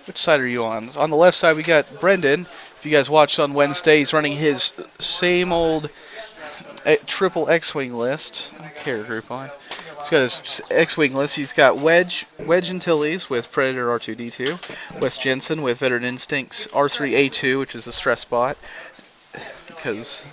Which side are you on? On the left side, we got Brendan. If you guys watched on Wednesday, he's running his same old triple X-Wing list. Carrier group on. He's got his X-Wing list. He's got Wedge Antilles with Predator R2-D2. Wes Jensen with Veteran Instincts R3-A2, which is a stress bot. Because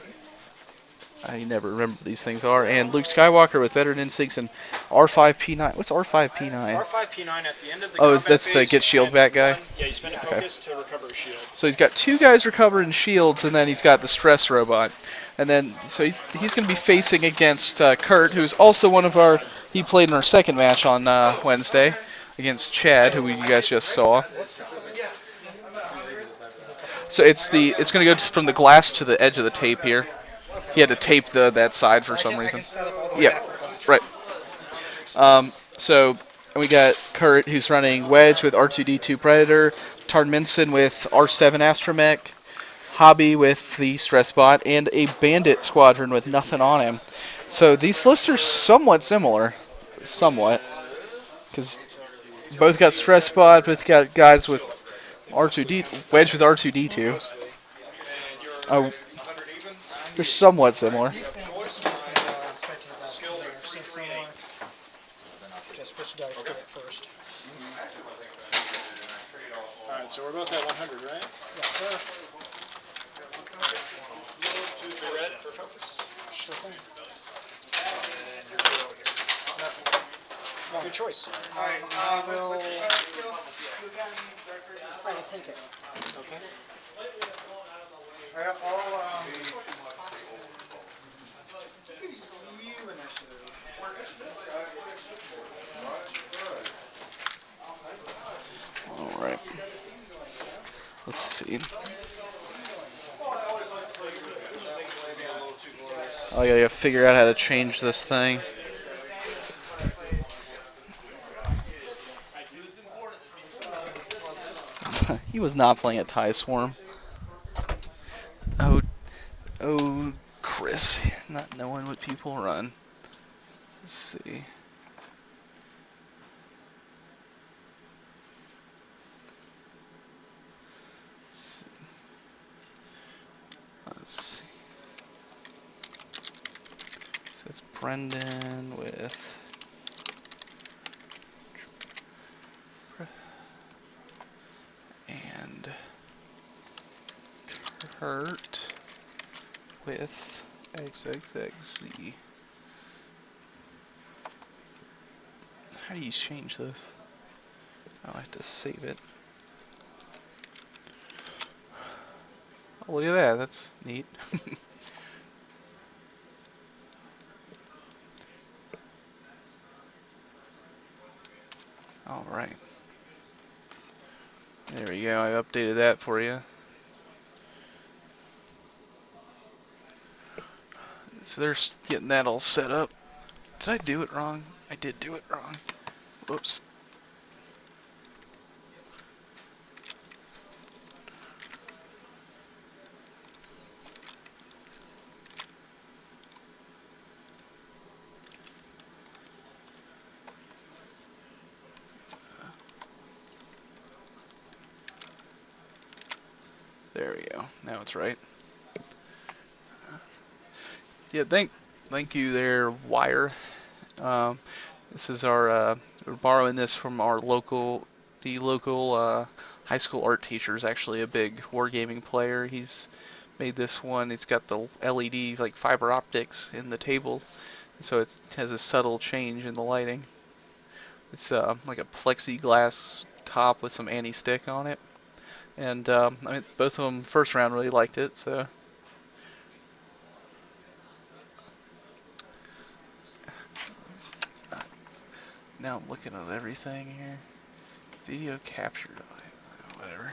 I never remember what these things are. And Luke Skywalker with veteran instincts and R5P9. What's R5P9? R5P9 at the end of the Oh, combat that's the phase, get you shield spend back guy? Yeah, you spend a focus to recover a shield. So he's got 2 guys recovering shields, and then he's got the stress robot. And then, so he's going to be facing against Kurt, who's also one of our, he played in our second match on Wednesday against Chad, who you guys just saw. So it's going to go just from the glass to the edge of the tape here. He had to tape that side for some reason. Yeah, right. So we got Kurt, who's running Wedge with R2D2 Predator, Tarnminson with R7 Astromech, Hobby with the Stress Bot, and a Bandit Squadron with nothing on him. So these lists are somewhat similar. Somewhat. Because both got Stress Bot, both got guys with R2D, Wedge with R2D2. Oh, they're somewhat similar. Just which dice get it first. Alright, so we're both at 100, right? Yes, sir. You ready for focus? Sure thing. Your choice. I will take it. Okay. I'll you initiative. All right. Let's see. Oh, yeah, you gotta figure out how to change this thing. He was not playing a tie swarm. Oh, Chris, not knowing what people run. Let's see. Let's see. So it's Brendan with and Kurt with XXXZ. How do you change this? Oh, I have to save it. Oh, look at that. That's neat. All right. There we go. I updated that for you. So they're getting that all set up. Did I do it wrong? I did do it wrong. Whoops. There we go. Now it's right. Yeah, thank you there, Wire. This is our we're borrowing this from the local high school art teacher is actually a big wargaming player. He's made this one. It's got the LED like fiber optics in the table, so it has a subtle change in the lighting. It's like a plexiglass top with some anti-stick on it, and I mean both of them first round really liked it. So. Now I'm looking at everything here. Video captured. Whatever.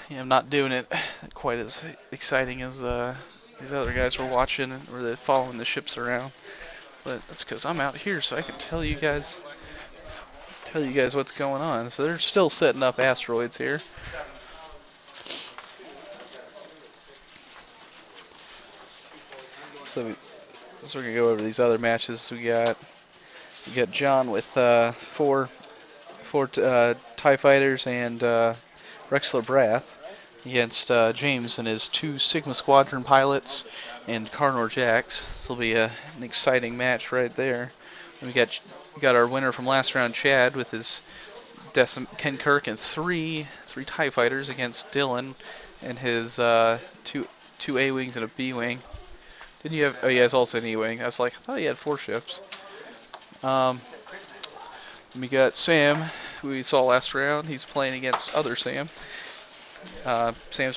Yeah, I'm not doing it quite as exciting as these other guys were watching or they're following the ships around. But that's because I'm out here, so I can tell you guys what's going on. So they're still setting up asteroids here. So we're gonna go over these other matches we got. We got John with four TIE fighters and Rexler Brath against James and his 2 Sigma Squadron pilots and Carnor Jax. This will be an exciting match right there. And we got our winner from last round, Chad, with his Ken Kirk and three TIE fighters against Dylan and his two A wings and a B wing. Didn't you have? Oh, yeah, it's also an E wing. I was like, I thought he had 4 ships. We got Sam, who we saw last round. He's playing against other Sam. Sam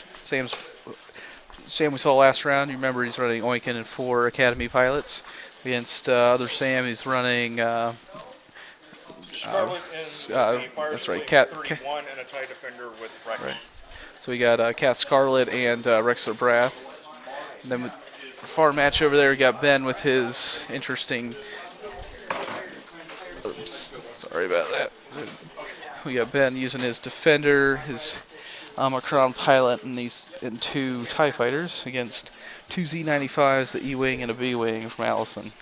we saw last round. You remember he's running Oinkin and 4 Academy pilots. Against other Sam, he's running. Scarlet and that's right, Cat. 31 and a TIE Defender with Rex. Right. So we got Cat Scarlet and Rexler Brath. And then with the far match over there, we got Ben with his interesting. Oops, sorry about that. We got Ben using his Defender, his Omicron pilot, and 2 TIE fighters against 2 Z95s, the E-wing and a B-wing from Allison.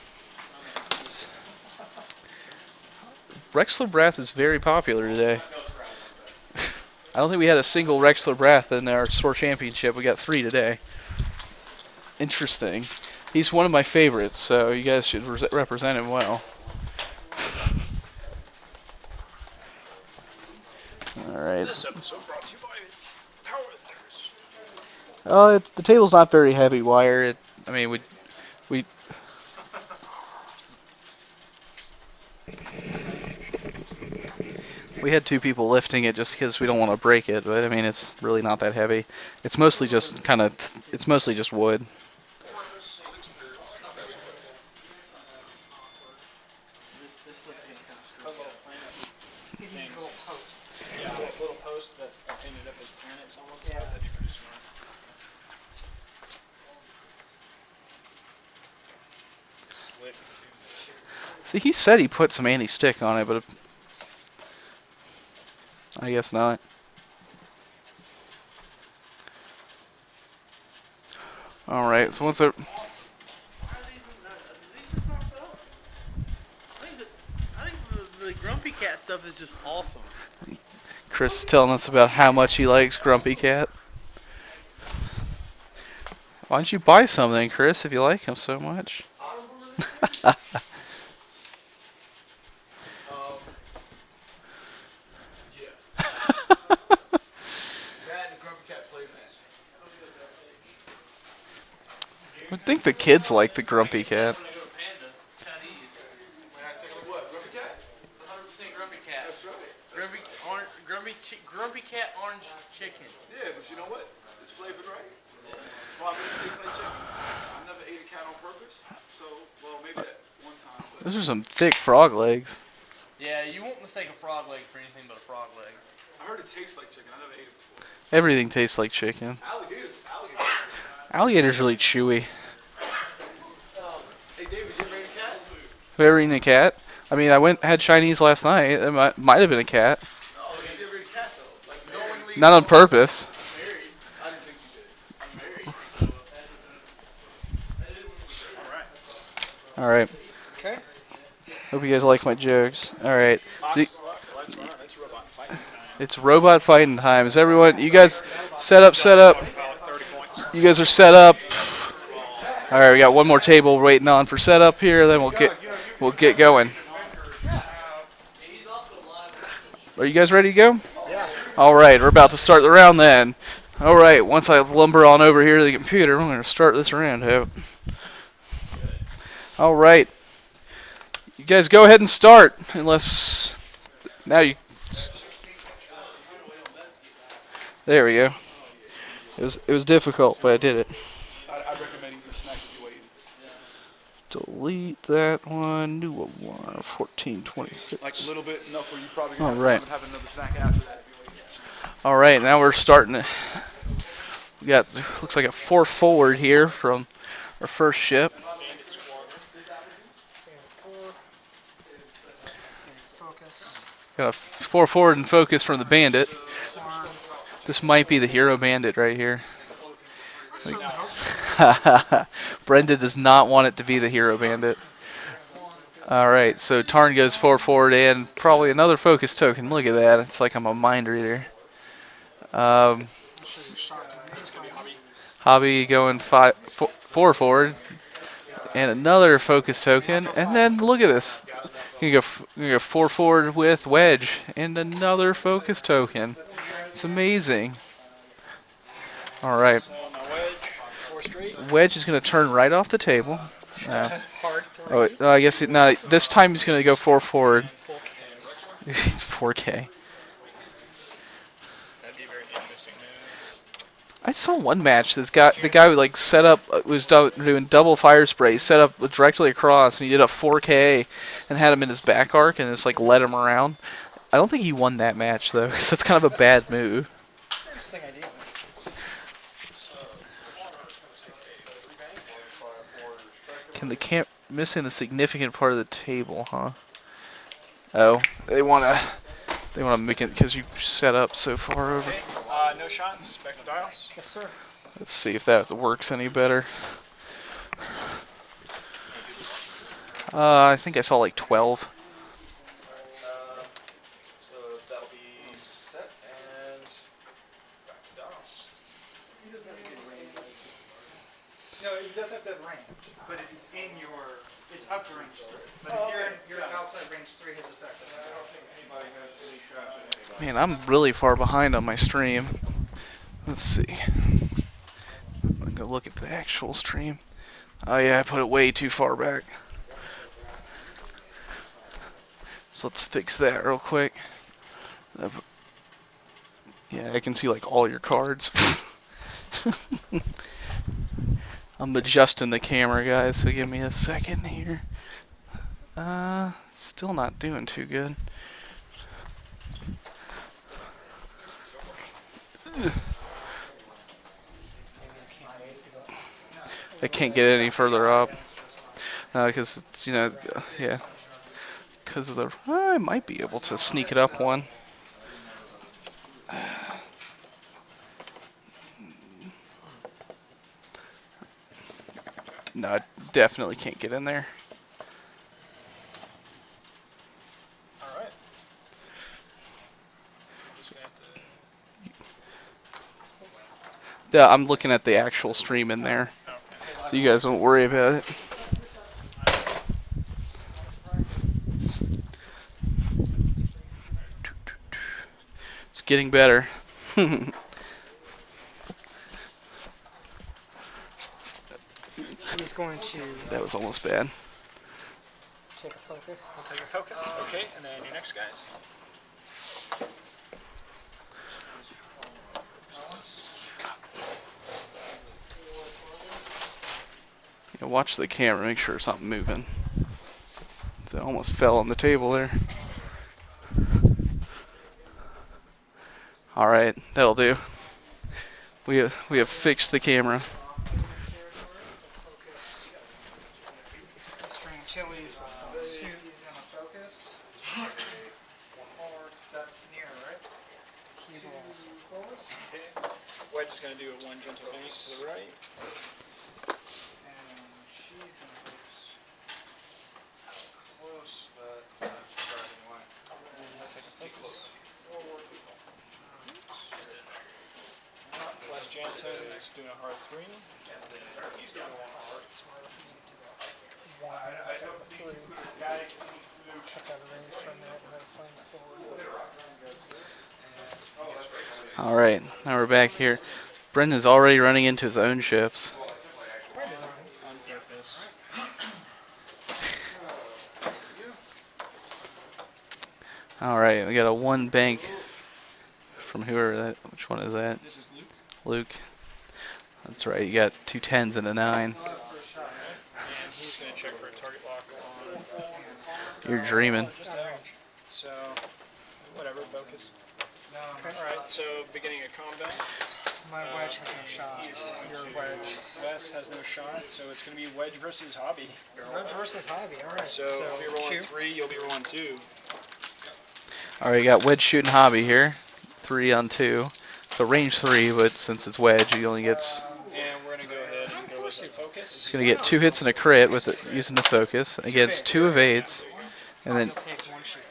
Rexler Brath is very popular today. I don't think we had a single Rexler Brath in our store championship. We got 3 today. Interesting. He's one of my favorites, so you guys should represent him well. All right. This episode brought to you by Power Thirst. The table's not very heavy wire. We had 2 people lifting it just because we don't want to break it, but I mean it's really not that heavy. It's mostly just wood. This list is gonna kind of screw up. Little posts. Yeah, little posts that ended up as planets almost. Yeah. That'd be pretty smart. Slick too. See, he said he put some anti-stick on it, but I guess not. All right, so once I think the Grumpy Cat stuff is just awesome. Chris is telling us about how much he likes Grumpy Cat. Why don't you buy something, Chris, if you like him so much? I think the kids like the Grumpy Cat. Grumpy Cat orange chicken. Yeah, but you know what? It's flavored right. Well, I mean, it tastes like chicken. I never ate a cat on purpose, so, well, maybe that one time. But Those are some thick frog legs. Yeah, you won't mistake a frog leg for anything but a frog leg. I heard it tastes like chicken. I never ate it before. Everything tastes like chicken. Alligators. Alligator's really chewy. Hey, David, you ever ate a cat? Have you ever eaten a cat? I mean, I had Chinese last night. It might have been a cat. No, you never ate a cat, though. Like, knowingly. Not on purpose. I'm married. I didn't think you did. I'm married. All right. Okay. Hope you guys like my jokes. All right. Let's run. It's robot fighting time. It's robot fighting time. Is everyone? You guys set up. 30 points. You guys are set up. All right. We got one more table waiting on for setup here. Then we'll get going. Are you guys ready to go? Yeah. All right. We're about to start the round then. All right. Once I lumber on over here to the computer, I'm going to start this round out. All right. You guys go ahead and start, unless now you. There we go. It was difficult, but I did it. I recommend eating a snack if you wait. Delete that one. New one. 1426. Like a little bit enough where you probably All have right. time to have another snack after that if you wait. All right. Now we're starting it. We got looks like a 4 forward here from our first ship. Got a 4 forward and focus from the Bandit. This might be the Hero Bandit right here. Brenda does not want it to be the Hero Bandit. All right, so Tarn goes 4 forward and probably another focus token. Look at that. It's like I'm a mind reader. Hobby Hobby going 4 forward. And another focus token. And then look at this. You go 4 forward with Wedge. And another focus token. It's amazing. Alright. So my wedge, 4 straight. Wedge is going to turn right off the table. Hard 3. Oh, no, I guess no. This time he's going to go 4 forward. 4K. It's 4K. That'd be a very interesting move. I saw one match. The guy who like set up was doing double fire spray, set up directly across, and he did a 4K and had him in his back arc and just like led him around. I don't think he won that match though, because that's kind of a bad move. Interesting idea. Can the camp missing a significant part of the table, huh? Oh, they wanna make it because you set up so far over. Okay, no shots. Back to dials. Yes, sir. Let's see if that works any better. I think I saw like 12. So that'll be set and back to dials. No, it does have to have range, but if it's in your, it's up to range 3. But if you're outside range 3, his effect. I don't think anybody has any shots at anybody. Man, I'm really far behind on my stream. Let's see. I'm gonna look at the actual stream. Oh yeah, I put it way too far back. So let's fix that real quick. Yeah, I can see like all your cards. I'm adjusting the camera, guys, so give me a second here. Still not doing too good. I can't get any further up. Because it's, yeah. Because of the, I might be able to sneak it up one. No, I definitely can't get in there. Alright. Just gonna have to... Yeah, I'm looking at the actual stream in there. Okay. So you guys don't worry about it. It's getting better. He's going to That was almost bad. take a focus. We'll take a focus. Okay, and then your next guys. Yeah, watch the camera, make sure it's not moving. It almost fell on the table there. Alright, that'll do. We have fixed the camera. Stream Chili's shoot. He's gonna focus. That's near, right? He balls. Okay. Wedge is gonna do a 1 gentle bank to the right. And she's gonna focus. Close, but not surprisingly. And he'll take a focus. Les Jansen is doing a hard 3. It's smart for me to do that. One set of 3. Check out of range for a minute and then slam it forward. Alright, now we're back here. Brendan's already running into his own ships. By design. On purpose. Alright, we got a 1 bank from whoever that. Which one is that? This is Luke. Luke. That's right, you got 2 10s and a 9. And he's gonna check for a target lock on... You're dreaming. Just out. So, whatever, focus. Alright, so beginning of combat. My wedge has no shot. Your wedge. Wes has no shot, so it's going to be Wedge versus Hobby. Wedge versus Hobby, alright. So I'll be rolling shoot. 3, you'll be rolling 2. Alright, you got Wedge shooting Hobby here. 3 on 2. So range 3, but since it's Wedge, he only gets... And we're going to go ahead and go with the focus. He's going to get 2 hits and a crit with it, using his focus against 2 evades. And then He'll take 1 shoot.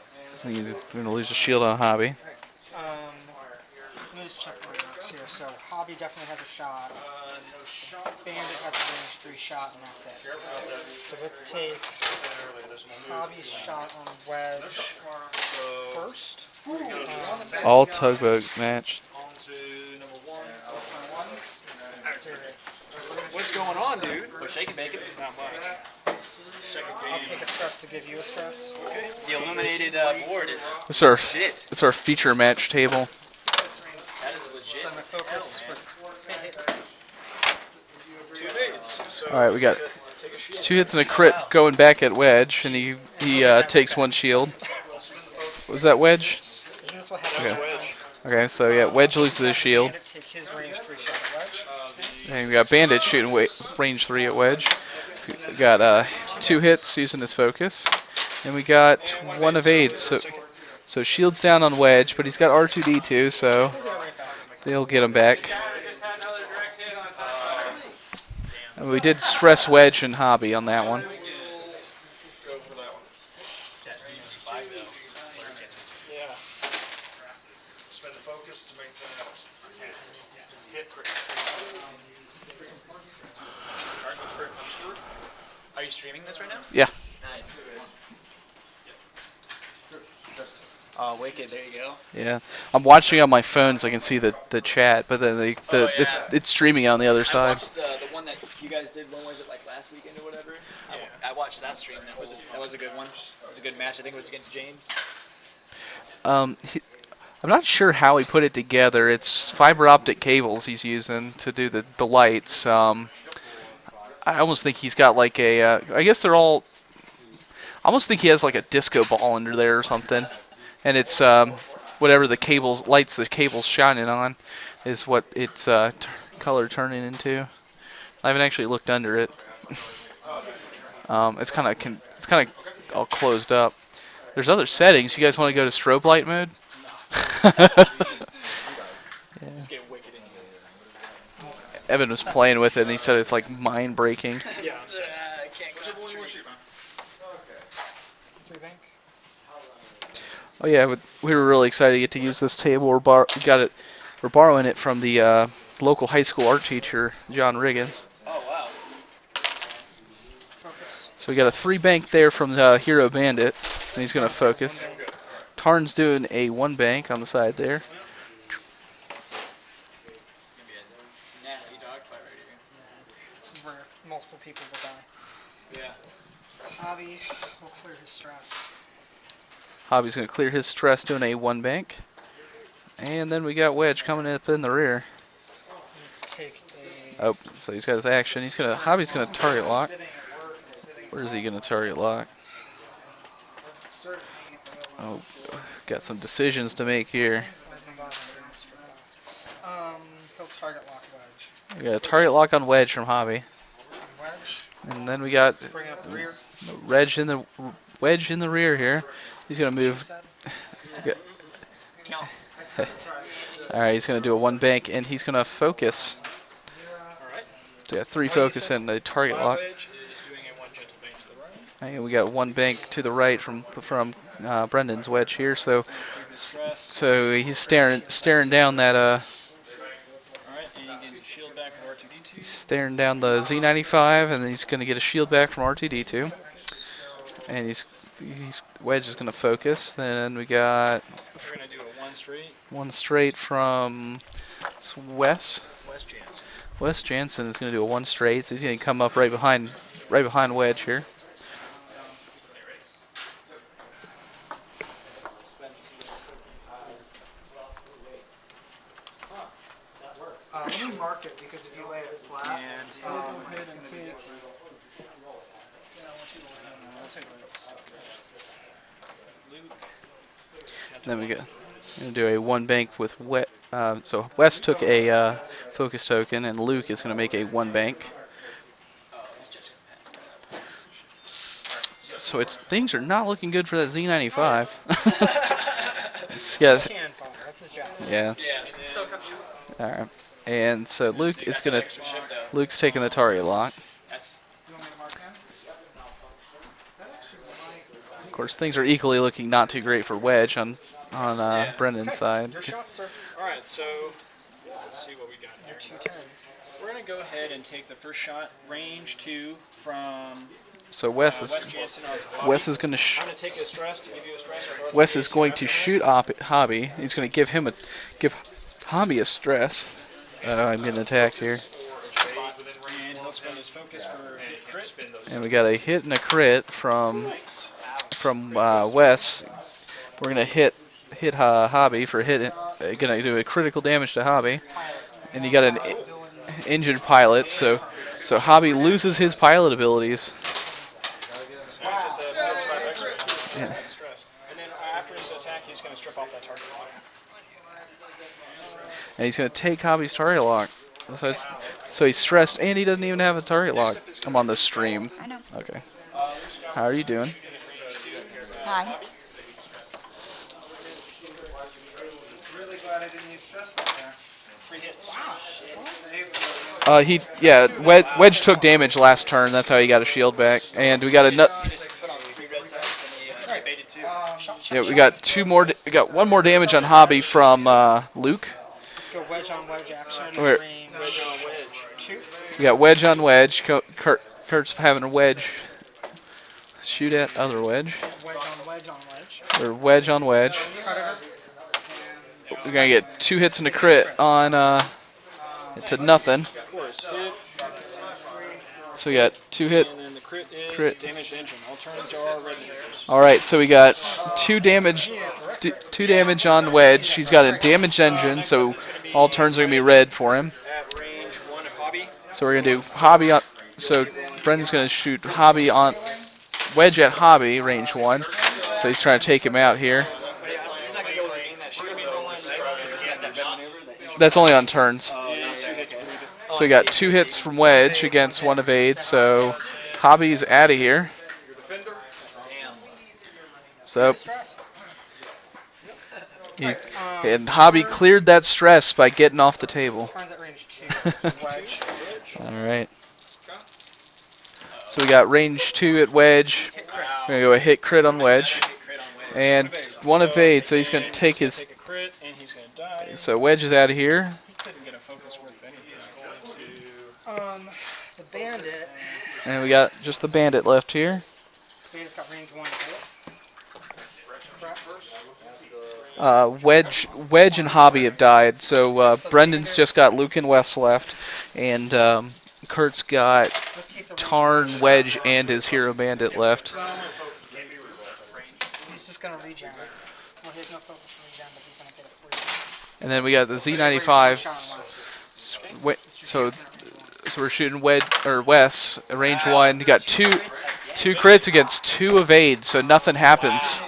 he's going to lose a shield on Hobby. I'm going to is check lineups here. So Hobby definitely has a shot. No shot. Bandit has a range 3 shot, and that's it. So let's take Hobby's shot on wedge first. All tugboat match. On to number 1. What's going on, dude? We're shaking bacon. Not much. Second game. I'll take a stress to give you a stress. Okay. The illuminated board is shit. It's our feature match table. That is legit. Send the focus for hit. 2 days. So All right, we got take a shield. 2 hits and a crit going back at wedge, and he takes 1 shield. Was that wedge? Isn't this what happens Okay. last time? Okay, so yeah, wedge loses his shield. Bandit take his range 3 shot at wedge. And we got Bandit shooting range 3 at wedge. We got 2 hits using his focus. And we got 1 evade. So shield's down on wedge, but he's got R2D2, so they'll get him back. And we did stress wedge and hobby on that one. Go for that one. Yeah. Spend the focus to make that hit crit. Target crit comes through. Are you streaming this right now? Yeah. Nice. Wicked. There you go. Yeah. I'm watching on my phone so I can see the chat, but then it's streaming on the other I side. watched the one that you guys did. When was it? Like last weekend or whatever? I watched that stream. That was a good one. It was a good match. I think it was against James. I'm not sure how he put it together. It's fiber optic cables he's using to do the lights. I almost think he's got like a. I guess they're all. I almost think he has like a disco ball under there or something, and it's whatever the cables lights the cable's shining on is what it's color turning into. I haven't actually looked under it. It's kind of all closed up. There's other settings. You guys want to go to strobe light mode? Yeah. Just get wicked in here. Evan was playing with it and he said it's like mind breaking. Yeah. I can't concentrate. 3 bank. Oh yeah, we were really excited to get to use this table. We're borrowing it from the local high school art teacher, John Riggins. Oh wow. Focus. So we got a 3 bank there from the Hero Bandit, and he's gonna focus. Tarn's doing a 1 bank on the side there. Nasty dogfight right here. This is where multiple people will die. Yeah. Hobby will clear his stress. Hobby's gonna clear his stress doing a 1 bank. And then we got Wedge coming up in the rear. Let's take a. Oh, so he's got his action. Hobby's gonna target lock. Where is he gonna target lock? Oh, got some decisions to make here. He'll target lock wedge. We got a target lock on Wedge from Hobby. Wedge. And then we got Bring up the rear. Wedge in the rear here. He's gonna move. Alright, he's gonna do a 1 bank and he's gonna focus. So yeah, 3 focus and a target lock. And we got 1 bank to the right from Brendan's wedge here. So he's staring down that Alright, and you get shield back from R2D2. he's staring down the Z95, and then he's gonna get a shield back from R2D2. And he's Wedge is gonna focus. Then we got We're gonna do a 1 straight. 1 straight from Wes. Wes Jansen is gonna do a 1 straight, so he's gonna come up right behind Wedge here. Let me mark it because if you lay it flat, And it's gonna be. Then we gonna do a 1 bank with Wet. So Wes took a focus token, and Luke is gonna make a 1 bank. So things are not looking good for that Z95. Can fire. That's his job. Yeah. So come shoot. All right. And so Luke is gonna. extra ship though. Luke's taking the target lock. That's You want me to mark him? That actually might. Of course, things are equally looking not too great for Wedge on on Brendan's side. Your shot, sir. Alright, so let's see what we got Your here. 2 turns. We're going to go ahead and take the first shot, range 2 from So Wes Wes Jansen onto Wes Hobby. is going to I'm going to take a stress to give you a stress. Wes is going to shoot Hobby. He's going to give Hobby a stress. I'm getting attacked here. And he'll spend his focus for hit crit. And we got a hit and a crit from Wes. We're gonna hit Hobby for hitting. Gonna do a critical damage to Hobby. And you got an injured pilot, so Hobby loses his pilot abilities. Yeah. And then after his attack, he's going to strip off that target lock. And he's gonna take Hobby's target lock. So he's stressed, and he doesn't even have a target lock. I'm on the stream. I know. Okay. How are you doing? Hi. Really glad I didn't use stress right there. 3 hits. Wedge took damage last turn. That's how he got a shield back. And we got another. He just put on 3 red dice and he baited 2. Yeah, we got 2 more. We got 1 more damage on Hobby from Luke. Let's go wedge on wedge action. Where- Range Wedge on wedge. 2. We got wedge on wedge. Kurt's having a wedge. Shoot at other wedge. Wedge on wedge on wedge. Or wedge on wedge. Predator. We're gonna get 2 hits and a crit on to nothing. Of course, hit. So we got 2 hit. And then the crit is Crit. damage to engine. All turns are red dice. All right, so we got 2 damage. 2 damage on wedge. He's got a damaged engine, so all turns are gonna be red for him. At range 1 of Hobby. So we're gonna do Hobby on. So Brendan's gonna shoot Hobby on wedge at Hobby, range 1. So he's trying to take him out here. But yeah, he's not going to be able to gain that shield though, because he's got that maneuver. That's only on turns. And 2 hits. So we got 2 hits from wedge against 1 evade. So Hobby's out of here. So and Hobby cleared that stress by getting off the table. Turns at range 2. Wedge. All right. So we got range 2 at wedge. We're gonna go a hit crit on wedge, and 1 evade. So he's gonna take his. Take a crit, and he's going to die. So wedge is out of here. He couldn't get a focus worth anything. The bandit. And we got just the bandit left here. Bandit's got range 1 to hit. Wedge and Hobby have died. So Brendan's just got Luke and Wes left, and Kurt's got Tarn, Wedge, and his hero bandit left. He's just going to regen. Well, he has no focus for regen, but he's going to get a free. And then we got the Z95. Shot on Wes. So we're shooting Wes at range 1. He got two crits against 2 evades, so nothing happens.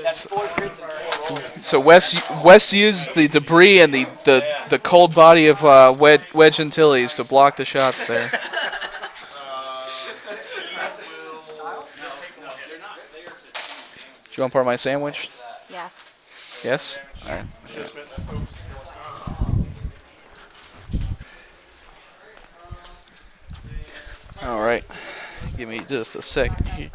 That's 4 crits and 4 rolls. So Wes used the debris and the cold body of Wedge and Tilly's to block the shots there. Do you want part of my sandwich? Yes. Yes? Alright. Alright. Give me just a second here.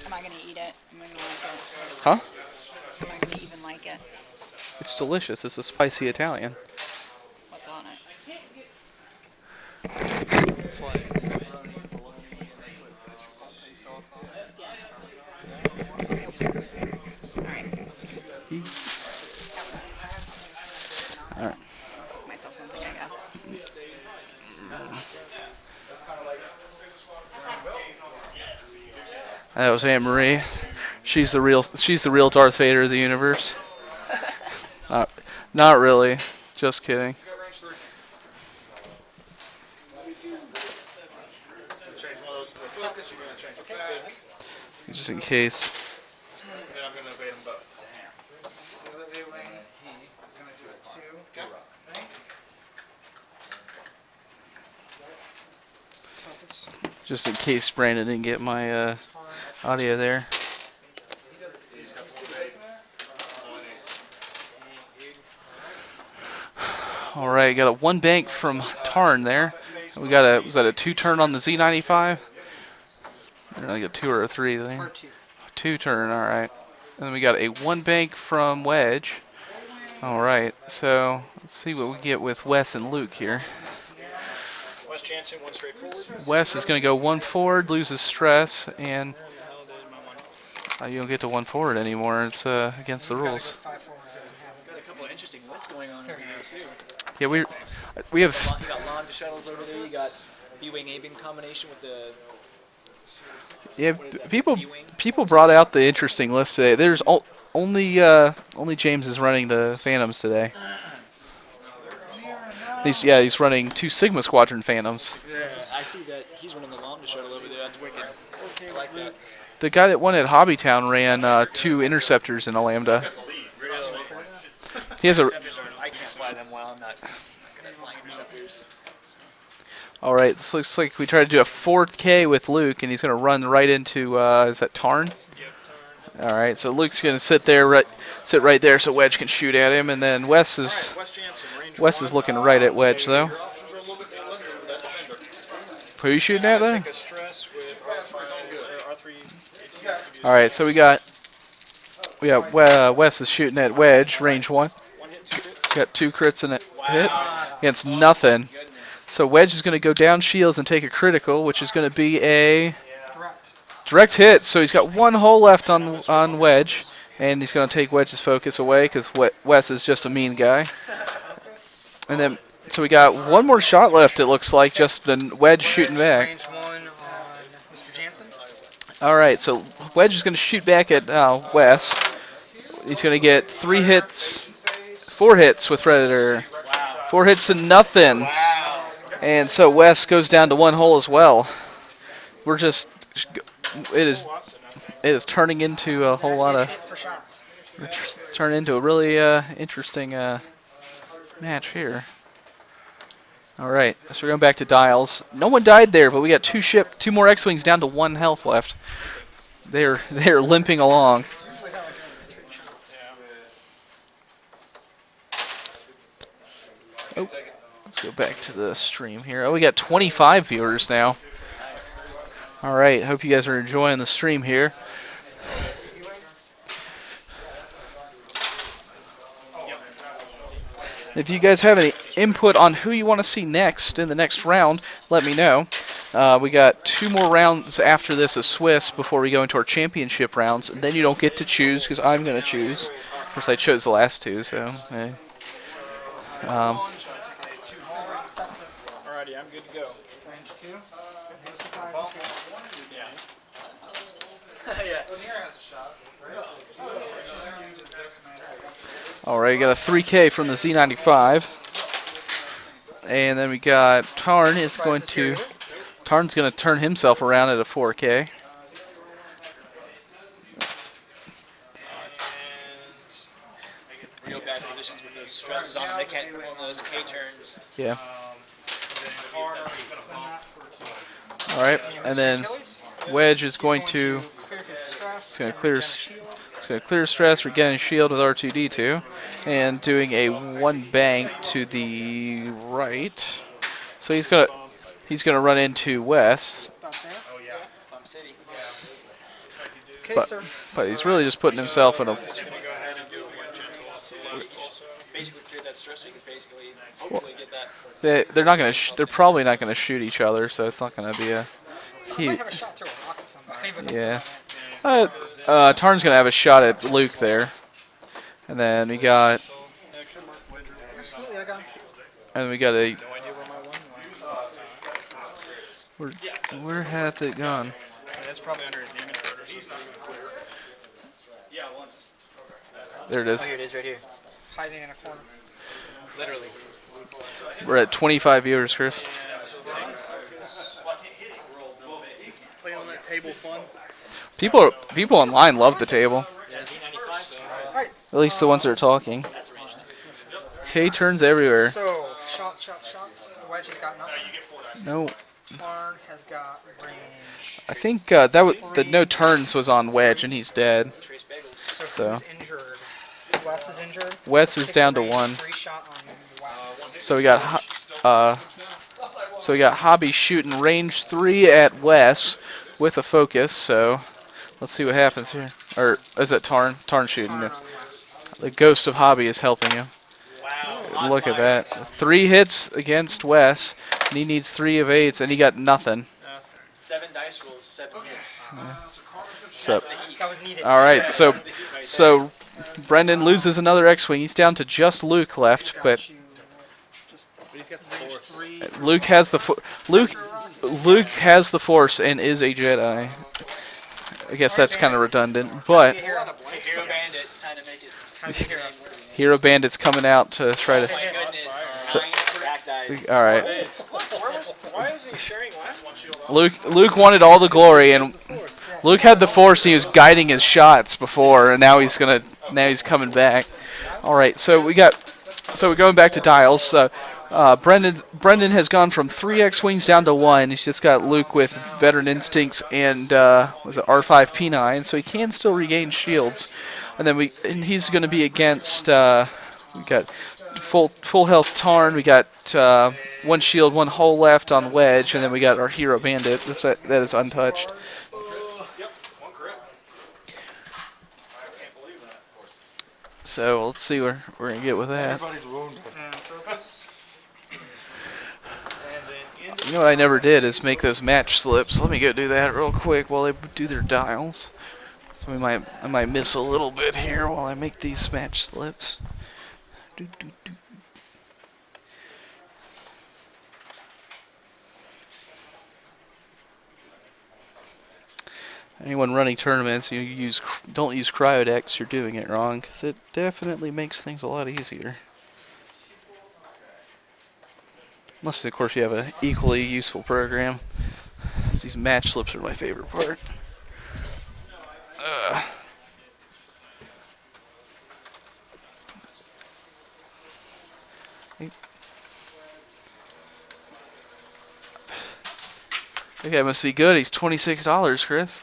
Am I gonna eat it? Am I gonna like it? Huh? Am I gonna even like it? It's delicious. It's a spicy Italian. What's on it? It's like pepperoni, bologna, and they put Chipotle sauce on it. Alright. Alright. Myself something, I guess. That was Anne Marie. She's the real Darth Vader of the universe. Not really. Just kidding. Just in case. Then I'm going to evade them both. The other A wing, he is going to shoot 2. Right? Just in case Brandon didn't get my audio there. Alright, got a 1 bank from Tarn there. Was that a 2 turn on the Z95? Or like a 2 or a 3 there. Part 2. 2 turn, alright. And then we got a 1 bank from Wedge. Alright, so let's see what we get with Wes and Luke here. Wes Jansen, 1 straight forward. Wes is going to go 1 forward, loses stress, and you don't get to 1 forward anymore. It's against the rules. 5 forward, doesn't have it. Got a couple of interesting lists going on over here, too. Yeah, we have. You got launch shuttles over there. You got B-wing A-wing combination with the. Yeah, what is that, people C-wing? people brought out the interesting list today. There's only James is running the Phantoms today. He's running 2 Sigma Squadron Phantoms. Yeah, I see that he's running the Lambda shuttle over there. That's wicked. I like that. The guy that won at Hobbytown ran 2 Interceptors in a Lambda. He has a. I can't fly them well. I'm not good at flying interceptors. All right, this looks like we tried to do a 4K with Luke, and he's going to run right into. Is that Tarn? Yep, turn. All right, so Luke's going to sit right there, so Wedge can shoot at him, and then Wes is. All right, Wes Jansen, range Wes 1. is looking right at Wedge though. Your options are a little bit more limited with that defender. Who are you shooting at though? Take a stress with R3. All right, so we got Wes is shooting at Wedge, range 1. 1 hit, 2 hits. Got 2 crits in it. Hit Wow. against nothing. Goodness. So Wedge is going to go down shields and take a critical, which is going to be a Direct. direct hit. So he's got 1 hole left on Wedge, and he's going to take Wedge's focus away because Wes is just a mean guy. And then, so we got 1 more shot left. It looks like just the Wedge shooting back. Range 1 on Mr. Jansen. All right, so Wedge is going to shoot back at Wes. He's going to get 4 hits with Predator. 4 hits to nothing. Wow. And so Wes goes down to 1 hole as well. It is turning into a whole lot of. Hit for shots. It's turning into a really interesting match here. All right, so we're going back to dials. No one died there, but we got 2 more X-wings down to 1 health left. They're limping along. Oh, let's go back to the stream here. Oh, we got 25 viewers now. All right, hope you guys are enjoying the stream here. If you guys have any input on who you want to see next in the next round, let me know. We got 2 more rounds after this of Swiss before we go into our championship rounds, and then you don't get to choose because I'm going to choose. Of course, I chose the last 2, so. Hey. Alrighty, I'm good to go. Range 2. Yeah. All right, we got a 3K from the Z95, and then we got Tarn is going to. Tarn's going to turn himself around at a 4K. Real bad positions with those stresses on them. They can't pull those K turns. Yeah. All right, and then Wedge is going to. It's going to clear. It's going to clear stress. We're getting shield with R2D2, and doing a 1 bank to the right. So he's gonna run into Wes. Plum City. Okay, But- sir. But he's really just putting himself in a. Just gonna go ahead and do a 1 gentle. Basically clear that stress so you can basically hopefully get that. They're not gonna. They're probably not gonna shoot each other, so it's not gonna be a. I might have a shot through a rocket somebody, but Yeah. Tarn's gonna have a shot at Luke there, and then we got. absolutely, I got him. And we got a. Where hath it gone? That's probably under his naming card or something. There it is. Oh, here it is, right here. Hiding in a corner. Literally. We're at 25 viewers, Chris. Playing on that table fun. People online love the table. Yeah, Z95 though. Alright, At least the ones that are talking. K turns everywhere. so shots. Wedge has got nothing. No, Tarn has got range. I think that was the no turns was on Wedge, and he's dead. Trace bagels. So who's injured? Wes is injured. Wes is Take down to range 1. 3 shot on Wes. So we got Hobby shooting range 3 at Wes with a focus, so let's see what happens here. Or is that Tarn? Tarn shooting it. The Ghost of Hobby is helping him. Look at that. 3 hits against Wes, and he needs 3 of 8s, and he got nothing. 7 dice rolls, 7 hits. So, That was needed. all right, so Brendan loses another X-wing. He's down to just Luke left, but Luke has the Luke has the Force and is a Jedi. I guess that's kind of redundant, but Hero Bandits trying to make it. Hero Bandit's coming out to try to. Oh my goodness. So, 9 back dice. all right, Why is he sharing last one? Luke wanted all the glory, and Luke had the Force. He was guiding his shots before, and now he's coming back. All right, so we're going back to dials. Brendan has gone from 3 X-wings down to 1. He's just got Luke with veteran instincts and was it R5 P9, so he can still regain shields. And then he's going to be against we got full health Tarn. We got 1 shield, 1 hull left on Wedge, and then we got our Hero Bandit. That is untouched. So let's see where we're gonna get with that. You know what I never did is make those match slips. Let me go do that real quick while they do their dials. So I might miss a little bit here while I make these match slips. Anyone running tournaments, don't use Cryodex, you're doing it wrong, because it definitely makes things a lot easier. Unless, of course, you have an equally useful program. These match slips are my favorite part. Okay, must be good. He's $26, Chris.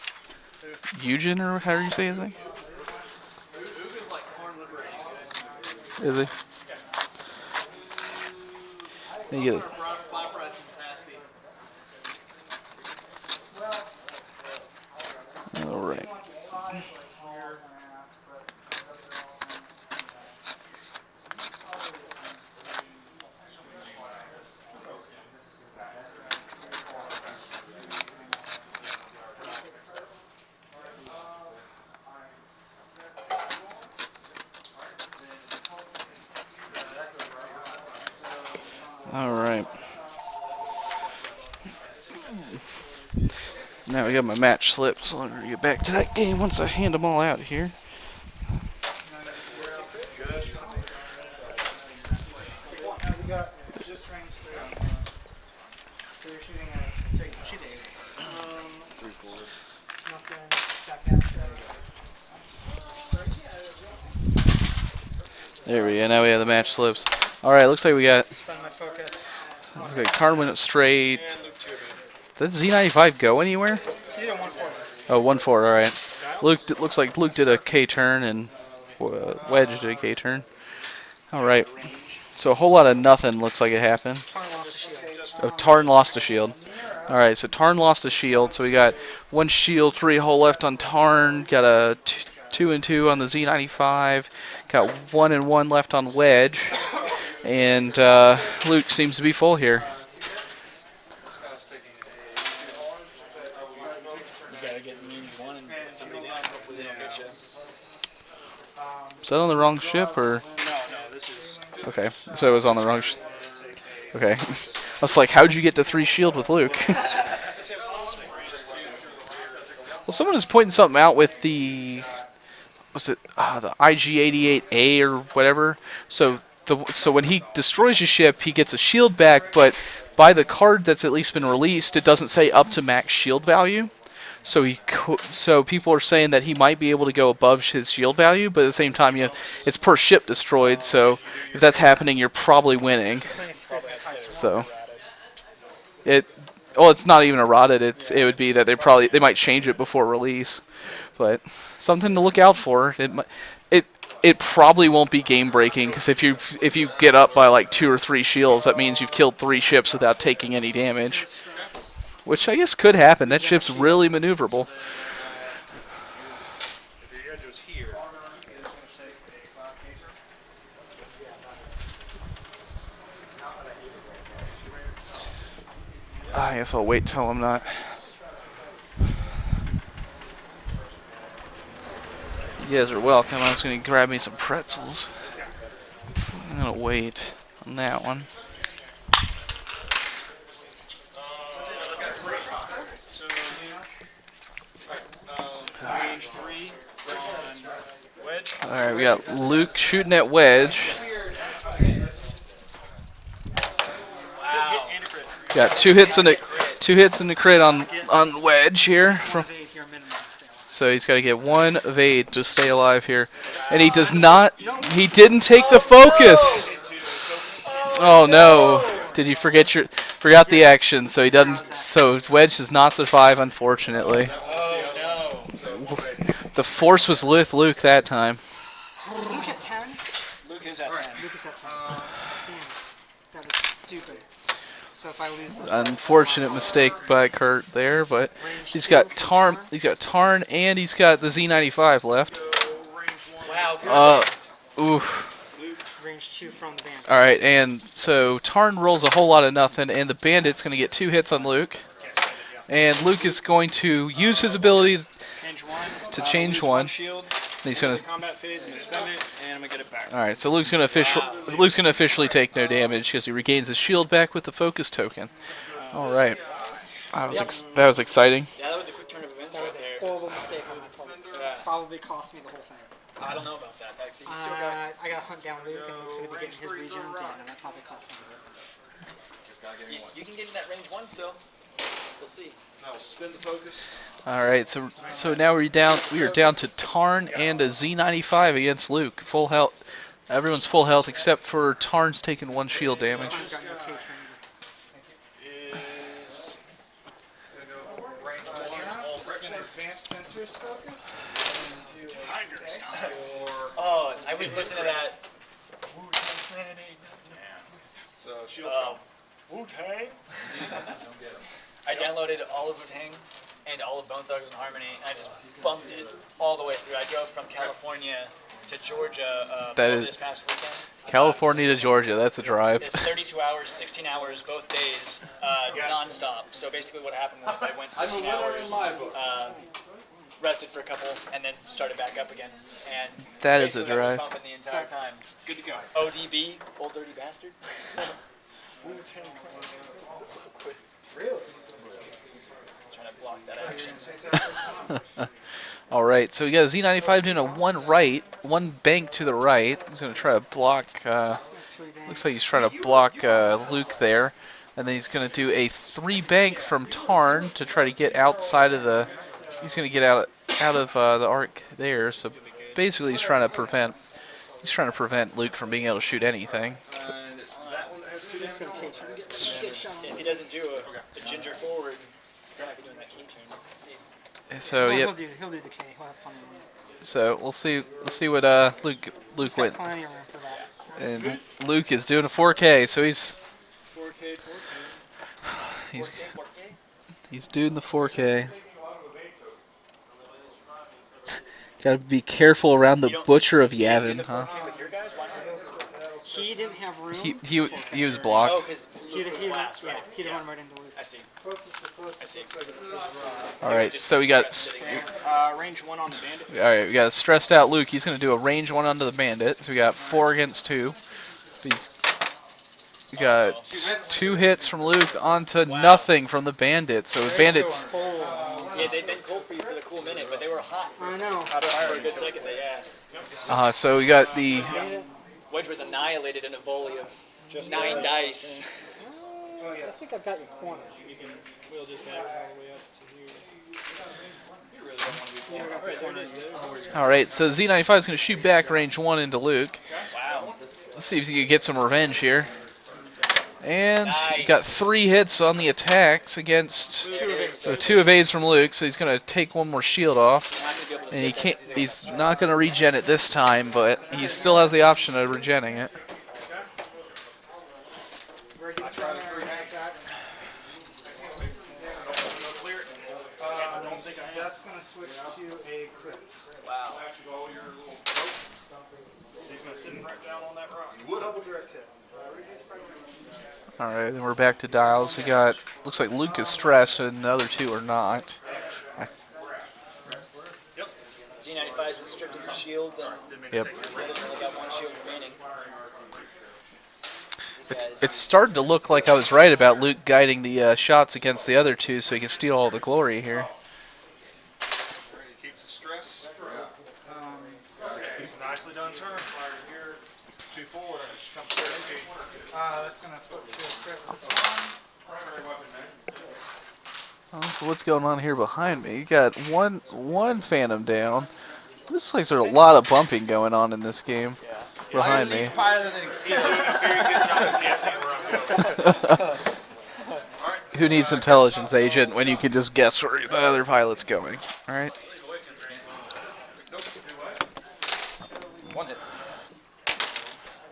Eugen, or however you say his name? Is he? He gets. All right. All right. Now we got my match slips, so I'm gonna get back to that game once I hand them all out here. There we go. Now we have the match slips. All right. Looks like we got. Looks like Tarn went straight. Did Z95 go anywhere? Oh, 1-4. All right. Looks like Luke did a K turn and Wedge did a K turn. All right. So a whole lot of nothing looks like it happened. Oh, Tarn lost a shield. All right. So Tarn lost a shield. So we got 1 shield, 3 hull left on Tarn. Got a 2 and 2 on the Z95. Got 1 and 1 left on Wedge. And Luke seems to be full here. Is that on the wrong ship, or? No, this is. Okay, so it was on the wrong ship. Okay. I was like, how'd you get to 3 shield with Luke? Well, someone is pointing something out with the... Was it the IG-88A or whatever? So when he destroys your ship, he gets a shield back, but by the card that's at least been released, it doesn't say up to max shield value. So people are saying that he might be able to go above his shield value, but at the same time, it's per ship destroyed. So if that's happening, you're probably winning. So it's not even eroded. It would be that they might change it before release, but something to look out for. It probably won't be game breaking, because if you get up by like 2 or 3 shields, that means you've killed 3 ships without taking any damage. Which I guess could happen. That ship's really maneuverable. If your edge was here. I guess I'll wait till I'm not. You guys are welcome. I was going to grab me some pretzels. I'm going to wait on that one. So, range 3 on wedge. Alright, we got Luke shooting at wedge. Wow. Got two hits in the crit on wedge here. So he's got to get 1 evade to stay alive here. And he does not. He didn't take the focus. Oh no. Did you forgot the action? So he doesn't. So wedge does not survive, unfortunately. The force was with Luke that time. Is Luke at 10? Luke is at 10. Luke is at 10. Damn it. That was stupid. So if I lose this, Unfortunate mistake by Kurt there, but he's got Tarn, and he's got the Z95 left. Wow. Oof. range 2 from the bandit. All right, and so Tarn rolls a whole lot of nothing, and the bandit's going to get 2 hits on Luke. And Luke is going to use his ability to change one. Shield. And he's going to Combat phase and spend it, and I'm gonna get it back. All right, so Luke's going to officially take no damage because he regains his shield back with the focus token. All right, that was exciting. Yeah, that was a quick turn of events That was right a there. horrible mistake on my part. Yeah. Probably cost me the whole thing. I don't know about that. You still got, I gotta hunt down Luke, and Luke's gonna be getting his regions, and that probably cost me the whole thing. you can get in that range 1 still. We'll see. Now spin the focus. All right, so now we are down to Tarn and a Z95 against Luke. Full health. Everyone's full health except for Tarn's taking 1 shield damage. Tarn's got no K training. Is range 1 all advanced sensors focus? Oh, I was listening to that. So shield. Wu-Tang? I downloaded all of Wu-Tang and all of Bone Thugs and Harmony, and I just bumped it all the way through. I drove from California to Georgia this past weekend. California to Georgia, that's a drive. It's 32 hours, 16 hours, both days, non-stop. So basically what happened was I went 16 hours, rested for a couple, and then started back up again. And That is a basically I was drive. bumping the entire time. Good to go. ODB, old dirty bastard. Really? Trying to block that action. All right, so we got a Z95 doing a 1 right, 1 bank to the right. He's going to try to block. Looks like he's trying to block Luke there, and then he's going to do a 3 bank from Tarn to try to get outside of the. He's going to get out of the arc there. So basically, he's trying to prevent Luke from being able to shoot anything. So, If he doesn't do a ginger forward, then I'll be doing that K turn. See. so Well, yeah. he'll do the K. He'll have plenty of room. So we'll see what Luke He's got went. plenty of room for that. And Luke is doing a 4K, so he's 4K. he's doing the 4K. Gotta be careful around the butcher of Yavin, huh? With your guys, why not? He didn't have room. He was blocked. Oh, because He'd Luke last, right? he'd run right into Luke. I see. I see. All right, so we got Range 1 on the bandit. all right, we got a stressed out Luke. He's gonna do a range 1 onto the bandit. So we got 4 against 2. We got 2 hits from Luke onto nothing from the bandit. So the bandits. Yeah, they've been cold for you for the cool minute, but they were hot. I know. Hot for a good second, yeah. So we got the. Wedge was annihilated in a volley of just 9 dice. I think I've got your corner. We'll just back all the way up to here. All right, so Z95 is gonna shoot back range 1 into Luke. Wow. Let's see if he can get some revenge here. And he Nice. got 3 hits on the attacks against 2 evades from Luke, so he's gonna take 1 more shield off. And he's not gonna regen it this time, but he still has the option of regenning it. 8 clips. Wow. He's gonna sit right down on that rock. Double direct hit. All right, then we're back to dials. We got, looks like Luke is stressed and the other two are not. Z95's restricted your shields, and Yep. the others only got 1 shield remaining. It's starting to look like I was right about Luke guiding the shots against the other two so he can steal all the glory here. Keeps the stress. Nicely done turn. 2-4. Come straight into you. That's gonna flip to a crit with Primary weapon, man. So what's going on here behind me? You got one Phantom down. Looks like there's a lot of bumping going on in this game behind me. Who needs intelligence agent when you can just guess where the other pilot's going? All right. One hit.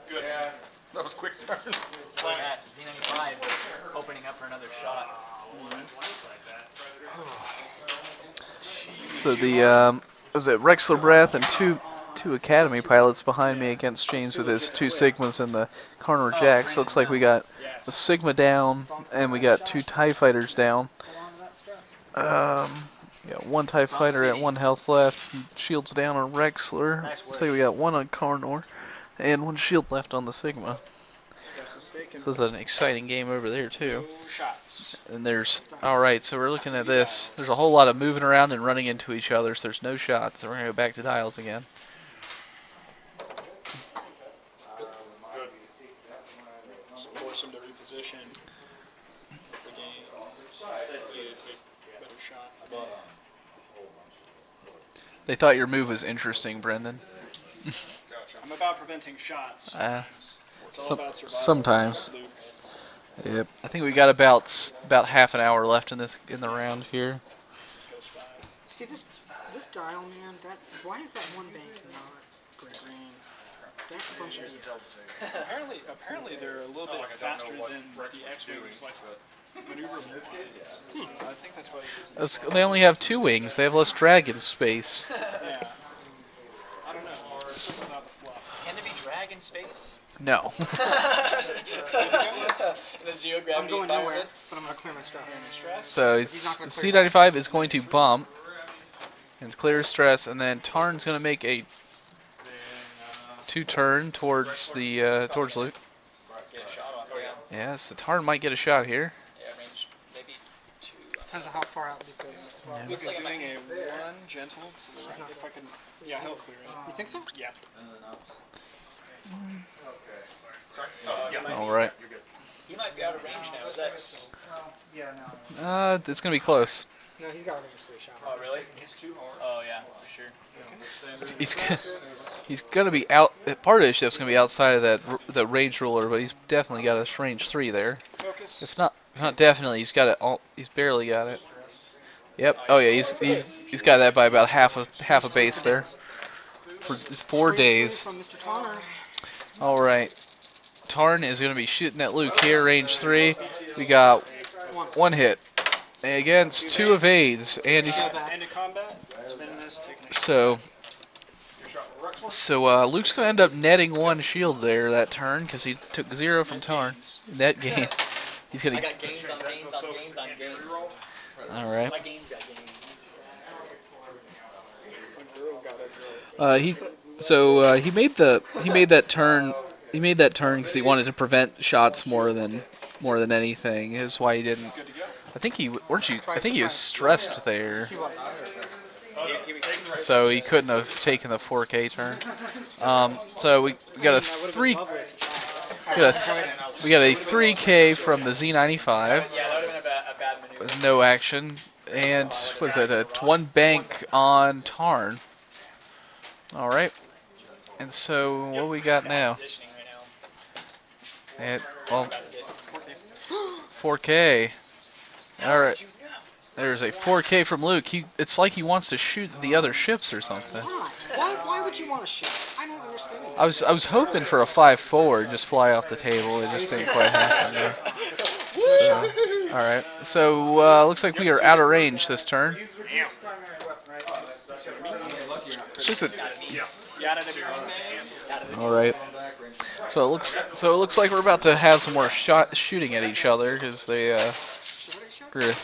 Good. Yeah, that was quick turn. Z95 opening up for another shot. So the was it Rexler Breath and two Academy pilots behind me against James with his 2 Sigmas and the Carnor Jacks. Looks like we got a Sigma down and we got 2 TIE fighters down. Yeah, 1 TIE fighter at 1 health left. Shields down on Rexler. Looks like we got 1 on Carnor and 1 shield left on the Sigma. So it's an exciting game over there too. And there's, alright, so we're looking at this. There's a whole lot of moving around and running into each other, so there's no shots. So we're going to go back to dials again. So force him to reposition the game. You take a better shot. They thought your move was interesting, Brendan. I'm about preventing shots. It's all about survival. Sometimes. Yep. I think we got about half an hour left in the round here. See this dial, man. Why is that one bank not green? That's a bunch of BS. Apparently they're a little bit faster than the X-wings like maneuver in this case. I think that's what it is. They only have 2 wings. They have less drag in space. Yeah. I don't know. Or something about the fluff. Can it be drag in space? No. In a zero gravity I'm going nowhere, environment? but I'm gonna clear my stress. So C95 is going to bump and clear stress, and then Tarn's going to make a 2 turn towards towards Luke. Get a shot off, yeah. Yes, so Tarn might get a shot here. Yeah, range maybe 2. Depends on how far out Luke goes. Luke is doing a 1 gentle to the right. If I can, yeah, he'll clear it. You think so? Yeah. All right. He might be out of range now. Is that? Yeah, no. It's going to be close. No, he's got a range for a shot. Oh, really? Oh, yeah, for sure. He's going to be out. Part of his ship's going to be outside of the range ruler, but he's definitely got a range 3 there. If not definitely, he's got it. He's barely got it. Yep. Oh yeah, he's got that by about half a base there. For 4 days. From Mr. Tarn. All right. Tarn is going to be shooting at Luke here, range 3. We got 1 hit against 2 evades, and he's Into combat. Spin this, taking a so Luke's going to end up netting 1 shield there that turn because he took 0 from Tarn. Net gain. He's going I to. got gains on gains on gains on gains. All right. My games got gains. He made that turn. He made that turn because he wanted to prevent shots more than anything. Is why he didn't. I think he was stressed there, so he couldn't have taken the 4K turn. So we got a 3K from the Z95 Yeah, that would have been a bad maneuver. with no action, and was it a 1 bank on Tarn? All right. And so what we got now? Positioning right now. And, well, 4K. All right. There's a 4K from Luke. It's like he wants to shoot the other ships or something. Why would you want to shoot? I don't understand. I was hoping for a 5-4 just fly off the table. It just didn't quite happen there. So, all right. So looks like we are out of range this turn. It's just a. Gotta be wrong. All right. So it looks like we're about to have some more shooting at each other because we're gonna,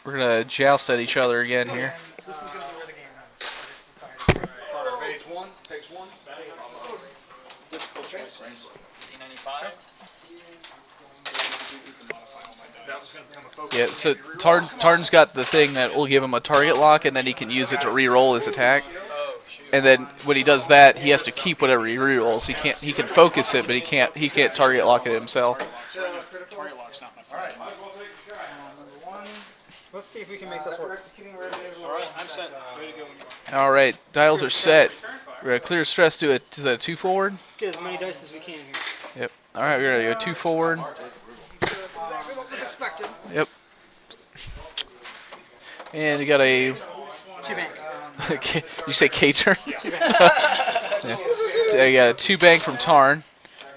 we're gonna joust at each other again here. This is going to be where the game ends. It's decided. Carter evades one, takes one. Difficult choice. D95. That was going to become a focus. Yeah. So Tarn's got the thing that will give him a target lock, and then he can use it to re-roll his attack. And then when he does that, he has to keep whatever he re-rolls. He can focus it, but he can't target lock it himself. Target lock's not my favorite. Number 1. Let's see if we can make this work. Alright, I'm set. Ready to go when you are. All right, dials are set. We're gonna clear stress to a 2 forward. Let's get as many dice as we can here. Yep. All right, we're gonna go 2 forward. That's exactly what was expected. Yep. And you got a. 2 bank. You say K turn? 2 bank. Yeah. So you got a 2 bank from Tarn,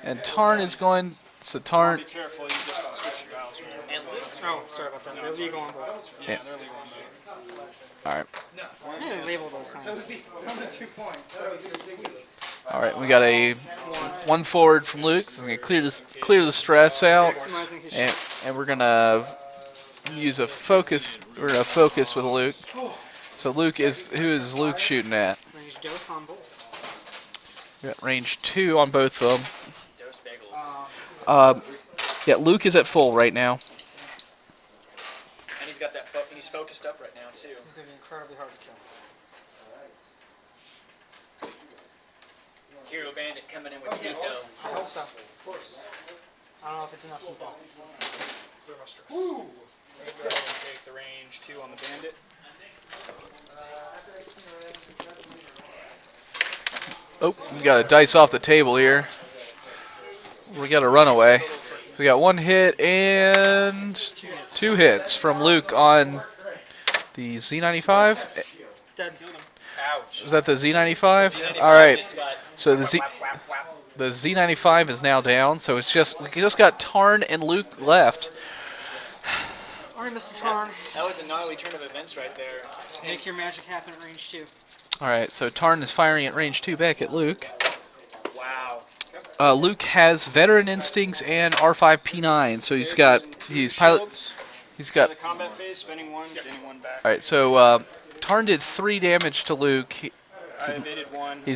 and Tarn is going. So Tarn. Be careful, you just switch your dials around. Oh, sorry about that. They're legal on both. Yeah. They're legal on both. All right. I didn't label those things. Only 2 points. That was ridiculous. All right. We got a 1 forward from Luke. So we're gonna clear the stress out, Maximizing his shots. and we're gonna use a focus. We're gonna focus with Luke. So who is Luke shooting at? Range dose on both. We got range 2 on both of them. Dose bagels. Yeah, Luke is at full right now. And he's got that. He's focused up right now too. It's going to be incredibly hard to kill. Hero Bandit coming in with heat though. I hope so. I don't know if it's enough to ball. Woo! Go ahead and take the range 2 on the Bandit. Oh, we got a dice off the table here. We got a runaway. We got 1 hit and 2 hits from Luke on the Z95. Dead. Ouch. Was that the Z95? All right. So the Z95 is now down. So we just got Tarn and Luke left. Alright, Mr. Tarn. That was a gnarly turn of events right there. Make your magic happen at range 2. All right. So Tarn is firing at range 2 back at Luke. Wow. Luke has veteran instincts and R5P9. So he's got pilot. He's got. The combat phase, spending 1, getting 1 back. All right. So Tarn did 3 damage to Luke. I evaded 1. He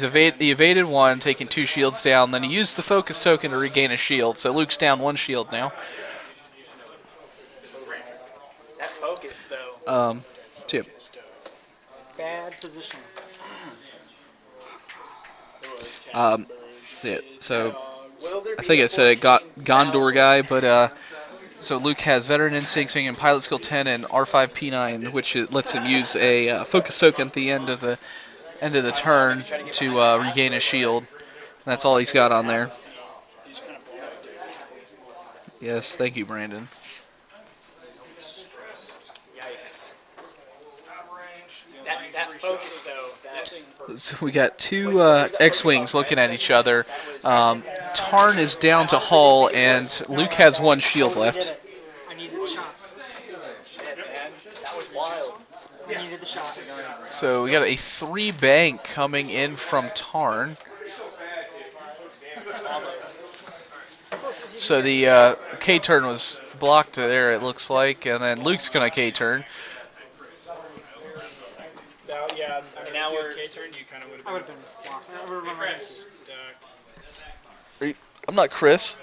evaded 1, taking 2 shields down. Then he used the focus token to regain a shield. So Luke's down 1 shield now. That focus though. Tip. Bad position. Yeah, so I think it said it got Gondor guy, but so Luke has veteran instincts and pilot skill 10 and R5P9, which lets him use a focus token at the end of the turn to regain a shield. And that's all he's got on there. Yes, thank you, Brandon. Yikes. That focus though. So we got 2 X-Wings looking at each other. Tarn is down to hull, and Luke has 1 shield left. I needed the shots. Shit, man. That was wild. I needed the shots. So we got a 3 bank coming in from Tarn. So the K turn was blocked there, it looks like, and then Luke's gonna K turn. Now, yeah, I mean, now we're K-turn, you kind of would have I would have been blocked. I would have run I'm not Chris.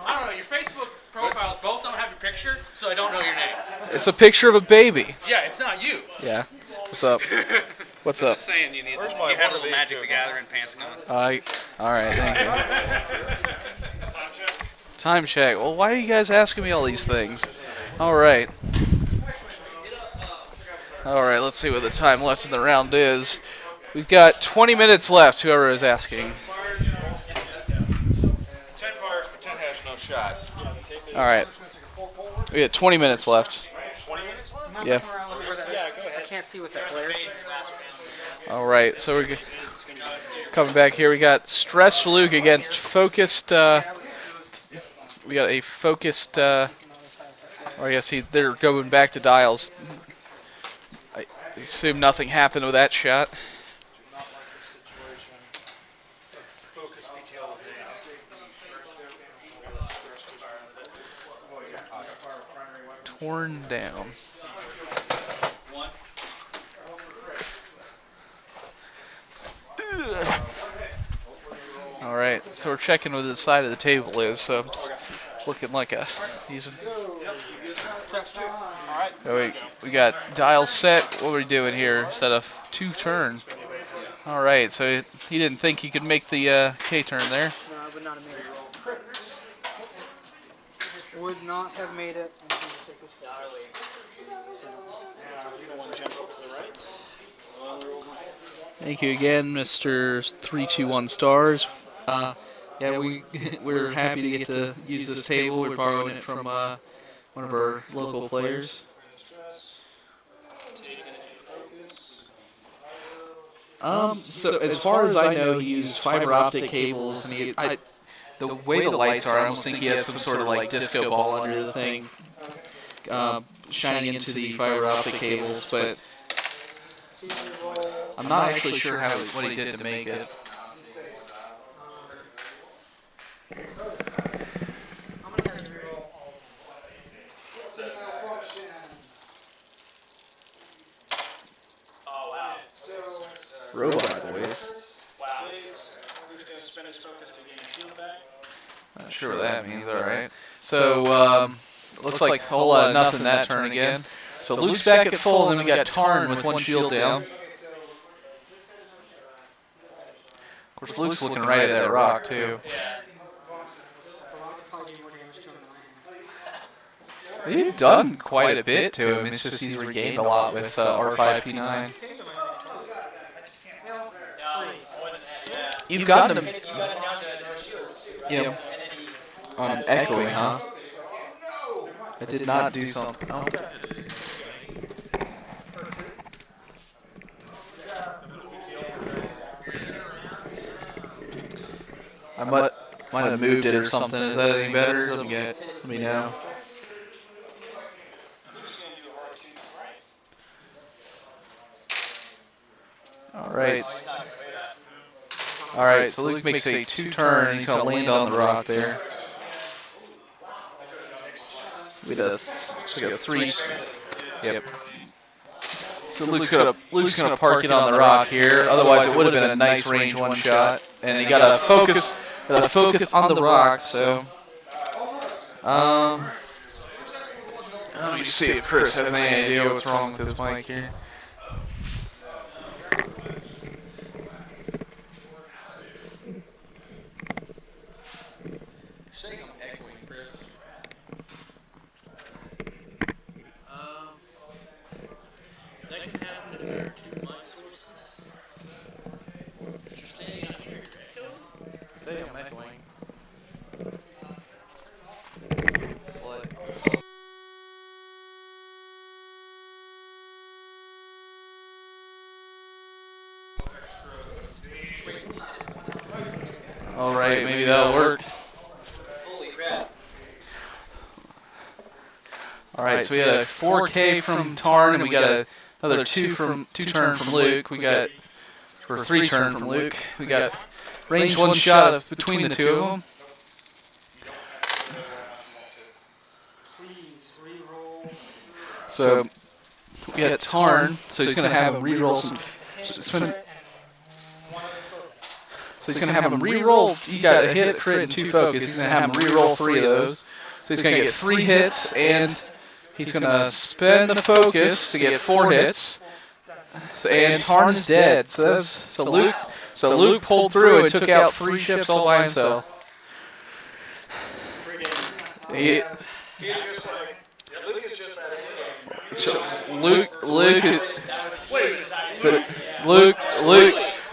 I don't know, your Facebook profiles both don't have your picture, so I don't know your name. It's a picture of a baby. Yeah, it's not you. Yeah. What's up? What's up? Just saying you have a little Magic the Gathering pants going. All right, thank you. Time check. Well, why are you guys asking me all these things? All right. All right, let's see what the time left in the round is. We've got 20 minutes left, whoever is asking. 10 fires, but 10 has no shot. All right. We got 20 minutes left. 20 minutes left? Yeah. I can't see what that glare. All right, so we're coming back here. We got Stressed Luke against Focused. We got a Focused Or I guess they're going back to dials. I assume nothing happened with that shot. Not like this situation. Focus BTL is Torn down. All right, so we're checking where the side of the table is. So it's looking like he's. Oh, we got dials set. What are we doing here? Set of 2 turn. All right, so he didn't think he could make the K turn there. No, I would not have made it. Would not have made it. I'm going to take this focus. So, one gentle to the right. Thank you again, Mr. 321 Stars. Yeah, we're happy to get to use this table. We're borrowing it from one of our local players. So as far as I know, he used fiber optic cables, and the way the lights are, I almost think he has some sort of like disco ball under the thing, shining into the fiber optic cables, but I'm not actually sure what he did to make it. Robot voice. Wow. Who's going to spend his focus to gain a shield back? Not sure what that means. All right. So looks like whole nothing that turn again. So Luke's back at full, and then we got Tarn with 1 shield down. Of course, Luke's looking right at that rock too. You've done quite a bit to him. It's just he's regained a lot with R5P9. You've gotten him. Yeah. On echoing, huh? I did not do something. Oh. I might have moved it or something. Is that any better? Let me know. All right, so Luke makes a 2 turn, and he's going to land on the rock there. We had a 3. Yep. So Luke's gonna park it on the rock here. Otherwise, it would have been a nice range 1 shot. And he got a focus on the rock. So, let me see if Chris has any idea what's wrong with this mic here. Saying I'm echoing, Chris. That can happen if there are 2 mic sources. You're saying I'm echoing? Say I'm echoing. All right, maybe that'll work. Holy crap. All right, so we had a 4K from Tarn, and we got another 2 turn from Luke. We got 3 turn from Luke. We got range 1 shot between the 2 of them. So we got Tarn, so he's going to have him re-roll some. So he's going to have him re-roll. He got a hit, crit, and 2 focus. He's going to have him re-roll 3 of those. So he's going to get 3 hits, and he's going to spend the focus to get 4 hits. So, and Tarn's dead. So Luke pulled through and took out 3 ships all by himself. He's just like, Luke is just that.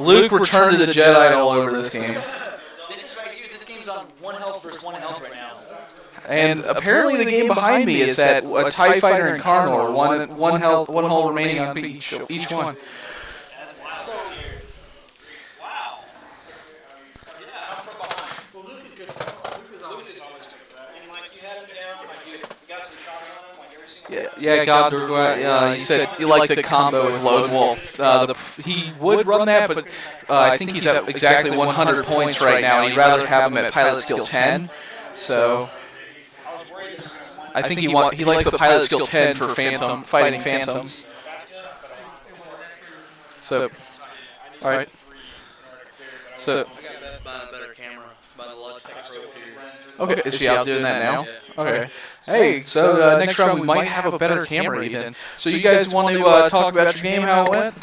Luke returned to the Jedi all over this game. This is right here. This game's on 1 health versus 1 health right now. And apparently the game behind me is at a TIE Fighter and Carnor, one hull remaining on each one. That's wild right here. Wow. Yeah. Well, Luke is good for that. Luke is always good for that. And like you had him down, like you got some shots on him. Yeah, God, you said you like the combo with Lone Wolf. He would run that, but I think he's at exactly 100 points right now, and he'd rather have him at pilot skill 10. So I think he likes the pilot skill 10 for fighting phantoms. So, all right. So, I got Beth buying a better camera, buying the Logitech Pro series. okay, is she out doing that now? Yeah. Okay. Hey, so next round we might have a better camera even. So you guys want to talk about your game, how it went?